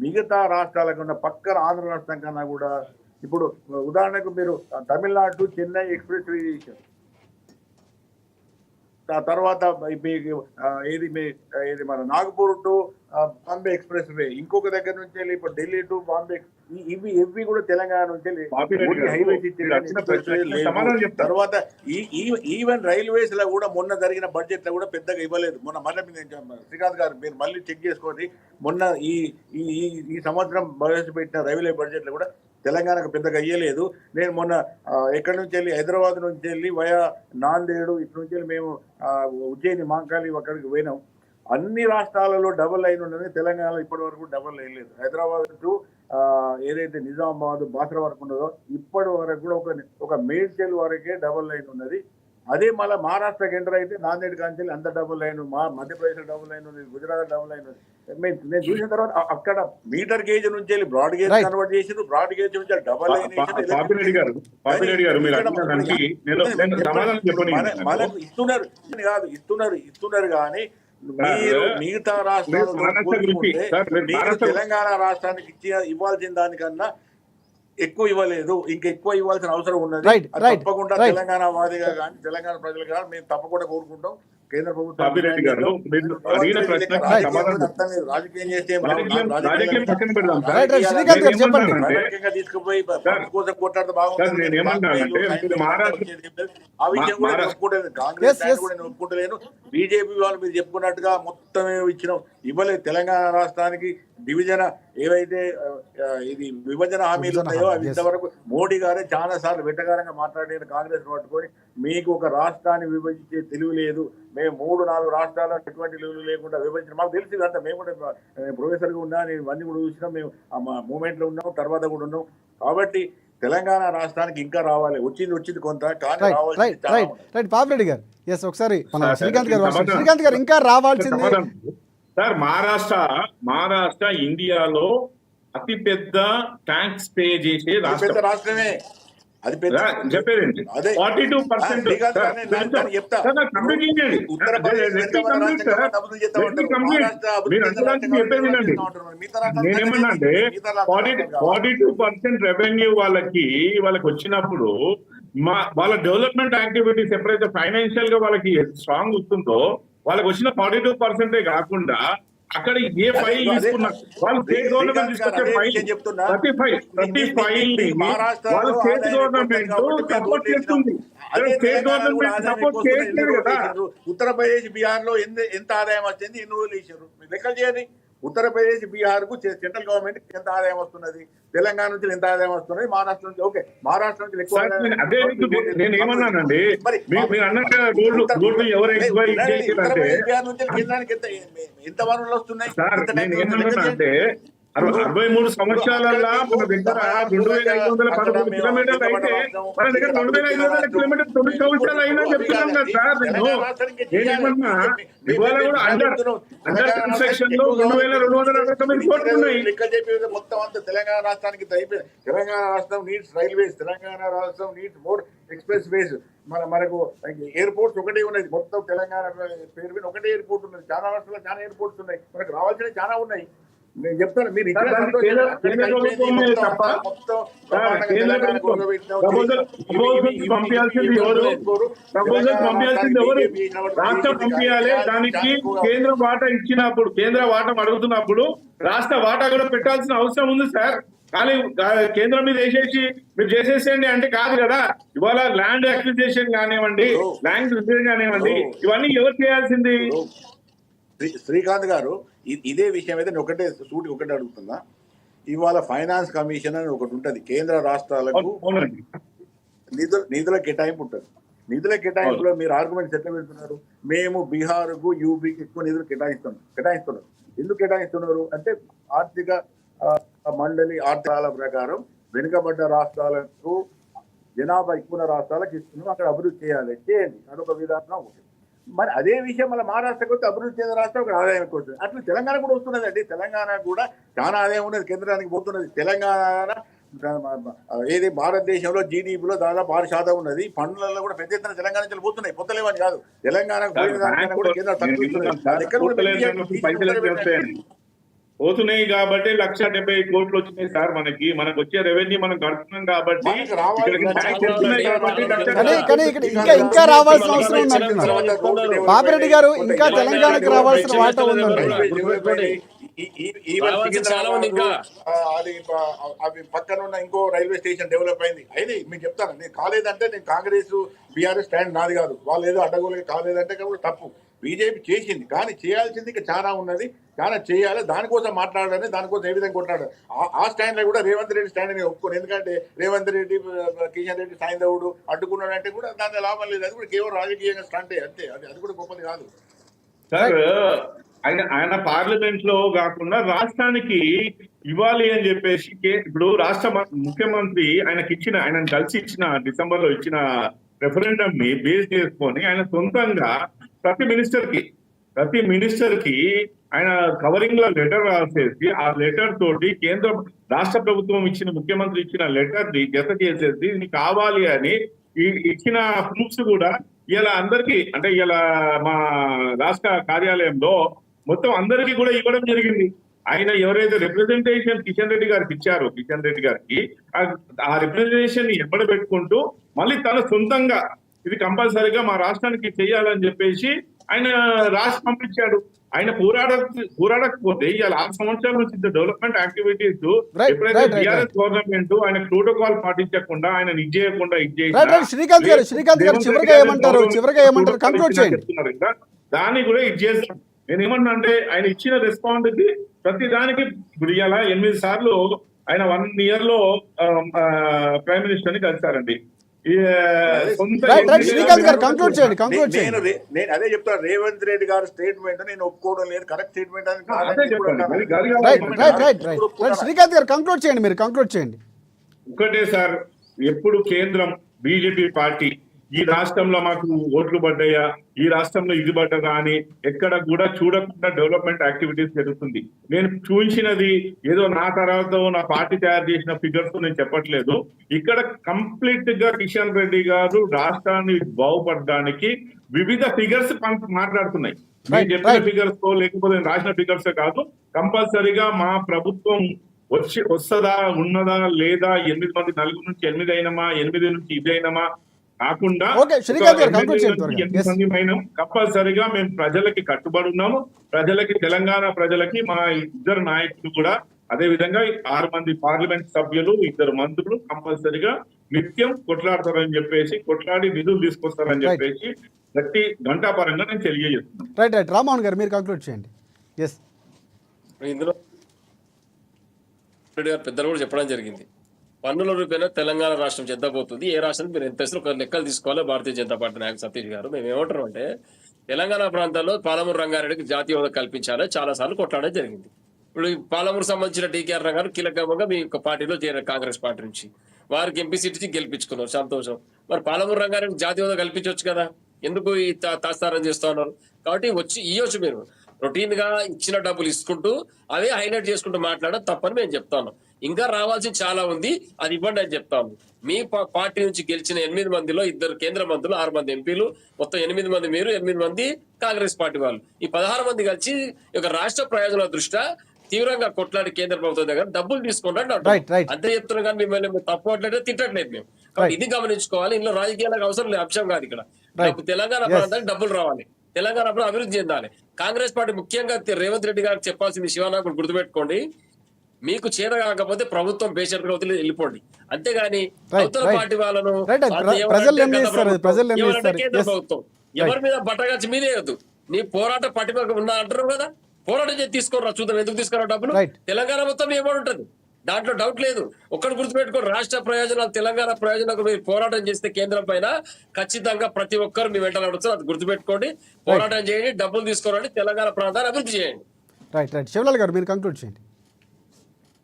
మిగతా రాష్ట్రాలకు ఉన్న పక్కన ఆంధ్ర రాష్ట్రం కన్నా కూడా, ఇప్పుడు ఉదాహరణకు మీరు తమిళనాడు చెన్నై ఎక్స్ప్రెస్ వే చేశారు, తర్వాత ఏది మన Nagpur to Bombay express way, ఇంకొక దగ్గర నుంచి వెళ్ళి ఇప్పుడు ఢిల్లీ టు బాంబే, ఇవి కూడా తెలంగాణ నుంచి హైవేస్ ఇచ్చారు. తర్వాత ఈవెన్ రైల్వేస్ లో కూడా మొన్న జరిగిన బడ్జెట్ లో కూడా పెద్దగా ఇవ్వలేదు. మళ్ళీ శ్రీకాంత్ గారు మీరు మళ్ళీ చెక్ చేసుకోండి. మొన్న ఈ సంవత్సరం ప్రవేశపెట్టిన రైల్వే బడ్జెట్ లో కూడా తెలంగాణకు పెద్దగా అయ్యలేదు. నేను మొన్న ఎక్కడి నుంచి వెళ్ళి హైదరాబాద్ నుంచి వెళ్ళి వయా నాందేడు ఇటు నుంచి వెళ్ళి మేము ఉజ్జయిని మాంకాళి అక్కడికి పోయినాం. అన్ని రాష్ట్రాలలో డబుల్ లైన్ ఉన్నది, తెలంగాణలో ఇప్పటి వరకు డబుల్ లైన్ లేదు. హైదరాబాద్ టు ఏదైతే నిజామాబాద్ బాసర వరకు ఉన్నదో ఇప్పటి వరకు కూడా ఒక మేడ్చల్ వరకే డబుల్ లైన్ ఉన్నది. అదే మళ్ళీ మహారాష్ట్రకి ఎంటర్ అయితే నాందేడ్ కాంచెల్లి అంత double line, Madhya Pradesh double line ఉంది, గుజరాత్ డబుల్ లైన్ ఉంది. నేను చూసిన తర్వాత అక్కడ మీటర్ గేజ్ నుంచి వెళ్ళి బ్రాడ్ గేజ్ కన్వర్ట్ చేసి బ్రాడ్ గేజ్ నుంచి డబుల్ లైన్ మనకు ఇస్తున్నారు కానీ మీరు మిగతా రాష్ట్రాలు తెలంగాణ రాష్ట్రానికి ఇవ్వాల్సిన దానికన్నా ఎక్కువ ఇవ్వలేదు, ఇంకా ఎక్కువ ఇవ్వాల్సిన అవసరం ఉన్నది. తప్పకుండా తెలంగాణ వాదిగా కానీ తెలంగాణ ప్రజలు కానీ మేము తప్పకుండా కోరుకుంటాం. కేంద్ర ప్రభుత్వం రాజకీయం చేస్తే తీసుకుపోయి కోసం కొట్లాడితే బాగుంటుంది. ఆ విషయం కూడా ఒప్పుకుంటలేదు, కాంగ్రెస్ కూడా నేను ఒప్పుకుంటలేను. బీజేపీ వాళ్ళు మీరు చెప్పుకున్నట్టుగా మొత్తం ఇచ్చినాం, ఇవ్వలేదు. తెలంగాణ రాష్ట్రానికి డివిజన్ ఏవైతే ఇది విభజన హామీలు ఉన్నాయో అవి ఇంతవరకు మోడీ గారే చాలా సార్లు వెట్టగారంగా మాట్లాడిన కాంగ్రెస్ పట్టుకొని మీకు ఒక రాష్ట్రాన్ని విభజించే తెలివి లేదు, మేము 3-4 రాష్ట్రాల్లో ఎటువంటి తెలివి లేకుండా విభజించిన మాకు తెలిసి అంతా. మేము కూడా ప్రొఫెసర్గా ఉన్నా, నేను ఇవన్నీ కూడా చూసినాం, మేము ఆ మూమెంట్లో ఉన్నాం, తర్వాత కూడా ఉన్నాం. కాబట్టి తెలంగాణ రాష్ట్రానికి ఇంకా రావాలి, వచ్చింది కొంత, కానీ రావాల్సింది. పాపిరెడ్డి గారు ఒకసారి శ్రీకాంత్ గారు ఇంకా రావాల్సింది సార్. మహారాష్ట్ర ఇండియాలో అతి పెద్ద ట్యాక్స్ పే చేసే రాష్ట్రమే. అది చెప్పేదండి 42%. నేనేమన్నా అంటే 42% రెవెన్యూ వాళ్ళకి వచ్చినప్పుడు వాళ్ళ డెవలప్మెంట్ యాక్టివిటీస్ ఎప్పుడైతే ఫైనాన్షియల్ గా వాళ్ళకి స్ట్రాంగ్ వస్తుందో వాళ్ళకి వచ్చిన 42% కాకుండా అక్కడ ఏ ఫైల్ తీసుకున్నా వాళ్ళు స్టేట్ గవర్నమెంట్ తీసుకొచ్చే ఫైల్ ప్రతి ఫైల్ వాళ్ళు స్టేట్ గవర్నమెంట్ సపోర్ట్ చేస్తుంది. స్టేట్ గవర్నమెంట్ సపోర్ట్ చేయట్లేదు కదా. ఉత్తరప్రదేశ్ బీహార్ లో ఎంత ఆదాయం వచ్చింది, ఎన్ని రోజులు ఇచ్చారు లెక్కలు చేయండి. ఉత్తరప్రదేశ్ బీహార్ కు సెంట్రల్ గవర్నమెంట్ ఎంత ఆదాయం వస్తున్నది, తెలంగాణ నుంచి ఎంత ఆదాయం వస్తున్నది, మహారాష్ట్ర నుంచి ఓకే మహారాష్ట్ర నుంచి ఎక్కువ. అదే నేను ఏమన్నానండి, మీరు అన్నట్టు రోడ్లు ఎవరు బీహార్ నుంచి కేంద్రానికి ఎంత వనరులు వస్తున్నాయి. నేను ఏమన్నా అంటే 63 సంవత్సరాలలో మన దగ్గర 2511 కిలోమీటర్లు అయితే మన దగ్గర 2500 కిలోమీటర్లు 9 సంవత్సరాలు అయినా చెప్తున్నాం కదా సార్. నేనేమన్నా ఇవాళ కూడా అండర్ కన్స్ట్రక్షన్ లో 2269 కోట్లు ఉన్నాయి. లెక్క చెప్పి మొత్తం అంతా తెలంగాణ రాష్ట్రానికి అయిపోయింది. తెలంగాణ రాష్ట్రం నీడ్స్ రైల్వేస్, తెలంగాణ రాష్ట్రం నీడ్స్ మోర్ ఎక్స్ప్రెస్ వేస్. మనకు ఎయిర్పోర్ట్స్ ఒకటే ఉన్నది, మొత్తం తెలంగాణ పేరు మీద ఒకటే ఎయిర్పోర్ట్ ఉన్నది. చాలా రాష్ట్రాల్లో చాలా ఎయిర్పోర్ట్స్ ఉన్నాయి, మనకు రావాల్సినవి చాలా ఉన్నాయి. నేను చెప్తాను మీరు పంపించాల్సింది ఎవరు? రాష్ట్రం పంపించాలి. దానికి కేంద్ర వాటా ఇచ్చినప్పుడు, కేంద్ర వాటా అడుగుతున్నప్పుడు రాష్ట్ర వాటా కూడా పెట్టాల్సిన అవసరం ఉంది సార్. కానీ కేంద్రం మీద వేసేసి మీరు చేసేసేయండి అంటే కాదు కదా. ఇవాళ ల్యాండ్ అక్విజిషన్ కానివ్వండి, ల్యాండ్ రిజర్వ్ కానివ్వండి, ఇవన్నీ ఎవరు చేయాల్సింది? శ్రీకాంత్ గారు ఇదే విషయం అయితే ఒకటే అడుగుతున్నా. ఇవాళ ఫైనాన్స్ కమిషన్ అని ఒకటి ఉంటుంది, కేంద్ర రాష్ట్రాలకు నిధుల కేటాయింపు ఉంటుంది. నిధుల కేటాయింపులో మీరు ఆర్గ్యుమెంట్స్ ఎట్లా పెడుతున్నారు? మేము బీహార్కు యూపీకి ఎక్కువ నిధులు కేటాయిస్తున్నారు. ఎందుకు కేటాయిస్తున్నారు అంటే ఆర్థిక మండలి ఆర్థికాల ప్రకారం వెనుకబడ్డ రాష్ట్రాలకు జనాభా ఎక్కువ రాష్ట్రాలకు ఇస్తున్నాం, అక్కడ అభివృద్ధి చేయండి అదొక విధానం. మరి అదే విషయం మళ్ళీ మహారాష్ట్రకు వస్తే అభివృద్ధి చెందిన రాష్ట్రం ఒక ఆదాయం ఎక్కువ వస్తుంది. అట్లా తెలంగాణ కూడా వస్తున్నది అండి. తెలంగాణ కూడా చాలా ఆదాయం ఉన్నది, కేంద్రానికి పోతున్నది. తెలంగాణ ఏది భారతదేశంలో జీడీపీలో దాదాపు 6% ఉన్నది. పన్నులలో కూడా పెద్ద ఎత్తున తెలంగాణ నుంచి పోతున్నాయి, పొత్తలేవని కాదు. తెలంగాణకు పోయిన దానికన్నా కూడా కేంద్రం పోతున్నాయి కాబట్టి 1,70,000 కోట్లు వచ్చినాయి సార్. మనకు వచ్చే రెవెన్యూ మనం కడుతున్నాం కాబట్టి ఇంకా రావాల్సిన అవసరం ఉంది అంటున్నారు పాపిరెడ్డి గారు. ఇంకా తెలంగాణకి రావాల్సిన వాటా ఉందండి. అవి పక్కన ఉన్న ఇంకో రైల్వే స్టేషన్ డెవలప్ అయింది. మీకు చెప్తాను, నేను కాలేదంటే నేను కాంగ్రెస్ బీఆర్ఎస్ స్టాండ్ నాది కాదు. వాళ్ళు ఏదో అడ్డగోలుగా కాలేదంటే కూడా తప్పు. బీజేపీ చేసింది, కానీ చేయాల్సింది ఇంకా చాలా ఉన్నది, చాలా చేయాలి. దానికోసం మాట్లాడాలని, దానికోసం ఏ విధంగా కొట్లాడాలి ఆ స్టాండ్ లో కూడా రేవంత్ రెడ్డి స్టాండ్ అని ఒప్పుకోను. ఎందుకంటే రేవంత్ రెడ్డి, కిషన్ రెడ్డి, సాయందేవుడు అడ్డుకున్నాడంటే కూడా దాని లాభం లేదు. అది కూడా కేవలం రాజకీయంగా స్టాండ్ అంతే, అది కూడా గొప్పది కాదు సార్. ఆయన పార్లమెంట్ లో కాకుండా రాష్ట్రానికి ఇవ్వాలి అని చెప్పేసి ఇప్పుడు రాష్ట్ర ముఖ్యమంత్రి ఆయన కలిసి ఇచ్చిన డిసెంబర్ లో ఇచ్చిన రెఫరెండం ని బేస్ చేసుకొని ఆయన సొంతంగా ప్రతి మినిస్టర్ కి ఆయన కవరింగ్ లో లెటర్ రాసేసి ఆ లెటర్ తోటి రాష్ట్ర ప్రభుత్వం ముఖ్యమంత్రి ఇచ్చిన లెటర్ ని జత చేసేసి ఇది కావాలి అని ఇచ్చిన ప్రూఫ్స్ కూడా ఇలా అందరికి, అంటే ఇలా మా రాష్ట్ర కార్యాలయంలో మొత్తం అందరికీ కూడా ఇవ్వడం జరిగింది. ఆయన ఎవరైతే రిప్రజెంటేషన్ కిషన్ రెడ్డి గారికి ఇచ్చారో, కిషన్ రెడ్డి గారికి ఆ రిప్రజెంటేషన్ ఎక్కడ పెట్టుకుంటూ మళ్ళీ తన సొంతంగా ఇది కంపల్సరీగా మా రాష్ట్రానికి చేయాలని చెప్పేసి ఆయన రాసి పంపించాడు. ఆయన పోరాడకపోతే ఇవాళ 6 సంవత్సరాల నుంచి డెవలప్మెంట్ యాక్టివిటీస్ ఎప్పుడైతే టీఆర్ఎస్ గవర్నమెంట్ ఆయన ప్రోటోకాల్ పాటించకుండా, ఆయన చేయకుండా శ్రీకాంత్ గారు చివరిగా ఏమంటారు కంక్లూడ్ చేయండి. దాన్ని కూడా చేస్తాం. నేను ఏమన్నా అంటే ఆయన ఇచ్చిన రెస్పాండ్ కి ప్రతి దానికి ఇప్పుడు ఇవాళ 8 సార్లు ఆయన 1 year లో ప్రైమ్ మినిస్టర్ ని కలిశారండి. శ్రీకాంత్ గారు కంక్లూడ్ చేయండి. నేను అదే చెప్తాను, రేవంత్ రెడ్డి గారి స్టేట్మెంట్ నేను ఒప్పుకోవడం లేదు, కరెక్ట్ స్టేట్మెంట్ అని. శ్రీకాంత్ గారు కంక్లూడ్ చేయండి, మీరు కంక్లూడ్ చేయండి. ఒకటే సార్, ఎప్పుడు కేంద్రం బీజేపీ పార్టీ ఈ రాష్ట్రంలో మాకు ఓట్లు పడ్డాయా, ఈ రాష్ట్రంలో ఇది పడ్డదా అని ఎక్కడ కూడా చూడకుండా డెవలప్మెంట్ యాక్టివిటీస్ జరుగుతుంది. నేను చూపించినది ఏదో నా తర్వాత నా పార్టీ తయారు చేసిన ఫిగర్స్ నేను చెప్పట్లేదు. ఇక్కడ కంప్లీట్ గా కిషన్ రెడ్డి గారు రాష్ట్రాన్ని బాగుపడడానికి వివిధ ఫిగర్స్ మాట్లాడుతున్నాయి. నేను చెప్పిన ఫిగర్స్ లేకపోతే నేను రాసిన ఫిగర్స్ కాదు, కంపల్సరీగా మా ప్రభుత్వం వస్తుందా, ఉన్నదా లేదా, 8 మంది 4 నుంచి 8 అయినమా, 8 నుంచి 10 అయినమా కాకుండా కంపల్సరిగా మేము ప్రజలకి కట్టుబడి ఉన్నాము. తెలంగాణ ప్రజలకి మా 2 నాయకులు కూడా అదే విధంగా 6 మంది పార్లమెంట్ సభ్యులు, 2 మంత్రులు కంపల్సరిగా నిత్యం కొట్లాడతారని చెప్పేసి, కొట్లాడి నిధులు తీసుకొస్తారని చెప్పేసి గట్టి గంటాపరంగా నేను తెలియజేస్తున్నాను. రైట్ రామ్మోహన్ గారు మీరు కంక్లూడ్ చేయండి. ఇందులో పెద్దలు కూడా చెప్పడం జరిగింది, పన్నుల రూపేణా తెలంగాణ రాష్ట్రం చెందబోతుంది. ఏ రాష్ట్రానికి మీరు ఎంత ఇస్తారో లెక్కలు తీసుకోవాలి. భారతీయ జనతా పార్టీ నాయకులు సతీష్ గారు మేము ఏమంటారు అంటే, తెలంగాణ ప్రాంతాల్లో పాలమూరు రంగారెడ్డికి జాతీయ హోదా కల్పించాలని చాలా సార్లు కొట్లాడడం జరిగింది. ఇప్పుడు పాలమూరు సంబంధించిన టీకేఆర్ రంగారు కీలకంగా మీ యొక్క పార్టీలో చేరారు, కాంగ్రెస్ పార్టీ నుంచి. వారికి ఎంపీ సీట్ గెలిపించుకున్నారు, సంతోషం. మరి పాలమూరు రంగారెడ్డికి జాతీయ హోదా కల్పించవచ్చు కదా, ఎందుకు ఈ తాస్తారం చేస్తా ఉన్నారు? కాబట్టి ఇవ్వచ్చు, మీరు రొటీన్ గా ఇచ్చిన డబ్బులు ఇసుకుంటూ అవే హైలైట్ చేసుకుంటూ మాట్లాడడం తప్పని మేము చెప్తాను. ఇంకా రావాల్సిన చాలా ఉంది, అది ఇవ్వండి అని చెప్తాను. మీ పార్టీ నుంచి గెలిచిన 8 మందిలో 2 కేంద్ర మంత్రులు, 6 మంది ఎంపీలు, మొత్తం 8 మంది మీరు, 8 మంది కాంగ్రెస్ పార్టీ వాళ్ళు, ఈ 16 మంది కలిసి ఒక రాష్ట్ర ప్రయోజనాల దృష్ట్యా తీవ్రంగా కొట్లాడి కేంద్ర ప్రభుత్వం దగ్గర డబ్బులు తీసుకోండి అంతే చెప్తున్నాం. కానీ మిమ్మల్ని తప్పు అట్లయితే తిట్టట్లేదు మేము. కాబట్టి ఇది గమనించుకోవాలి. ఇందులో రాజకీయాలకు అవసరం లేదు, అంశం కాదు. ఇక్కడ తెలంగాణ ప్రాంతానికి డబ్బులు రావాలి, తెలంగాణ అభివృద్ధి చెందాలి. కాంగ్రెస్ పార్టీ ముఖ్యంగా రేవంత్ రెడ్డి గారికి చెప్పాల్సింది, శివనాయకుడు గుర్తుపెట్టుకోండి, మీకు చేత కాకపోతే ప్రభుత్వం బేషరతుగా వదిలి వెళ్ళిపోండి, అంతేగాని అవతల పార్టీ వాళ్ళను కేంద్ర ప్రభుత్వం ఎవరి మీద బట్టగాచి మీదేయద్దు. నీ పోరాట పట్టిమ ఉన్నా అంటారు కదా, పోరాటం చేసి తీసుకోరా, చూద్దాం ఎందుకు తీసుకురా డబ్బులు. తెలంగాణ మొత్తం ఏమని ఉంటుంది, దాంట్లో డౌట్ లేదు. ఒక్కటి గుర్తుపెట్టుకోండి, రాష్ట్ర ప్రయోజనాలు, తెలంగాణ ప్రయోజనాలకు మీరు పోరాటం చేస్తే కేంద్రం పైన ఖచ్చితంగా ప్రతి ఒక్కరు మీ వెంట నడుస్తారు. అది గుర్తుపెట్టుకోండి, పోరాటం చేయండి, డబ్బులు తీసుకోరండి, తెలంగాణ ప్రాంతాన్ని అభివృద్ధి చేయండి. రైట్ శివలాల్ గారు మీరు కంక్లూడ్ చేయండి.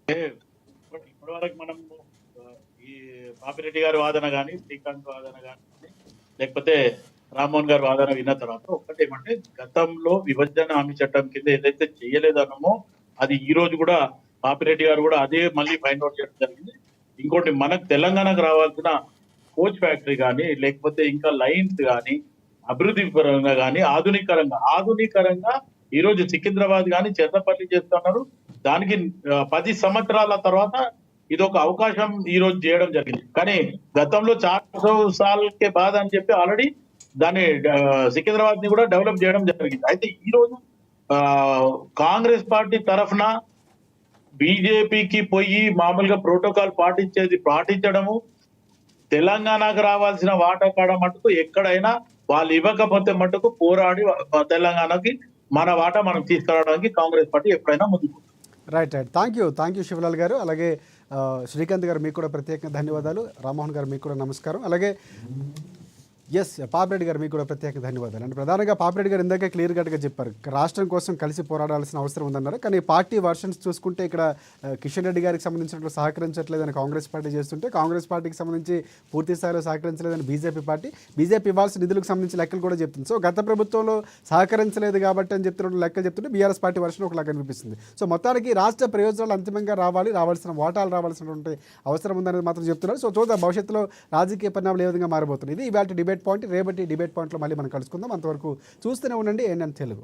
ఇప్పటి వరకు మనం ఈ పాపిరెడ్డి గారి వాదన కానీ, శ్రీకాంత్ వాదన కానీ, లేకపోతే రామ్మోహన్ గారి వాదన విన్న తర్వాత ఒకటి ఏమంటే, గతంలో విభజన హామీ చట్టం కింద ఏదైతే చేయలేదనమో అది ఈ రోజు కూడా పాపిరెడ్డి గారు కూడా అదే మళ్ళీ ఫైండ్ అవుట్ చేయడం జరిగింది. ఇంకోటి, మనకు తెలంగాణకు రావాల్సిన కోచ్ ఫ్యాక్టరీ కానీ, లేకపోతే ఇంకా లైన్స్ కానీ, అభివృద్ధి పరంగా కానీ, ఆధునికరంగా ఈ రోజు సికింద్రాబాద్ కానీ చెర్లపల్లి చేస్తున్నారు. దానికి 10 సంవత్సరాల తర్వాత ఇది ఒక అవకాశం ఈ రోజు చేయడం జరిగింది. కానీ గతంలో 400 సార్లకే బాధ అని చెప్పి ఆల్రెడీ దాన్ని సికింద్రాబాద్ ని కూడా డెవలప్ చేయడం జరిగింది. అయితే ఈ రోజు కాంగ్రెస్ పార్టీ తరఫున బీజేపీకి పోయి మామూలుగా ప్రోటోకాల్ పాటించడము, తెలంగాణకు రావాల్సిన వాటా కాడ మటుకు ఎక్కడైనా వాళ్ళు ఇవ్వకపోతే మటుకు పోరాడి తెలంగాణకి మన వాటా మనం తీసుకురావడానికి కాంగ్రెస్ పార్టీ ఎప్పుడైనా ముందుకు. రైట్. థ్యాంక్ యూ శివలాల్ గారు. అలాగే శ్రీకాంత్ గారు మీకు కూడా ప్రత్యేకంగా ధన్యవాదాలు. రామ్మోహన్ గారు మీకు కూడా నమస్కారం. అలాగే పాపిరెడ్డి గారు మీకు కూడా ప్రత్యేక ధన్యవాదాలు. అంటే ప్రధానంగా పాపిరెడ్డి గారు ఇందాకే క్లియర్ కట్గా చెప్పారు, రాష్ట్రం కోసం కలిసి పోరాడాల్సిన అవసరం ఉందన్నారు. కానీ పార్టీ వర్షన్స్ చూసుకుంటే ఇక్కడ కిషన్ రెడ్డి గారికి సంబంధించినట్లు సహకరించట్లేదని కాంగ్రెస్ పార్టీ చేస్తుంటే, కాంగ్రెస్ పార్టీకి సంబంధించి పూర్తి స్థాయిలో సహకరించలేదని బీజేపీ ఇవ్వాల్సిన నిధులకు సంబంధించి లెక్కలు కూడా చెప్తుంది. సో గత ప్రభుత్వంలో సహకరించలేదు కాబట్టి అని చెప్తున్న లెక్కలు చెప్తుంటే బీఆర్ఎస్ పార్టీ వర్షన్ ఒకలాగా అనిపిస్తుంది. సో మొత్తానికి రాష్ట్ర ప్రయోజనాలు అంతిమంగా రావాల్సిన వాటాలు రావాల్సినటువంటి అవసరం ఉందనేది మాత్రం చెప్తున్నారు. సో చూద్దాం భవిష్యత్తులో రాజకీయ పరిణామాలు ఏ విధంగా మారబోతుంది. ఇది ఇవాళ డిబేట్ పాయింట్. రేపటి డిబేట్ పాయింట్లో మళ్ళీ మనం కలుసుకుందాం. అంతవరకు చూస్తూనే ఉండండి ANN తెలుగు.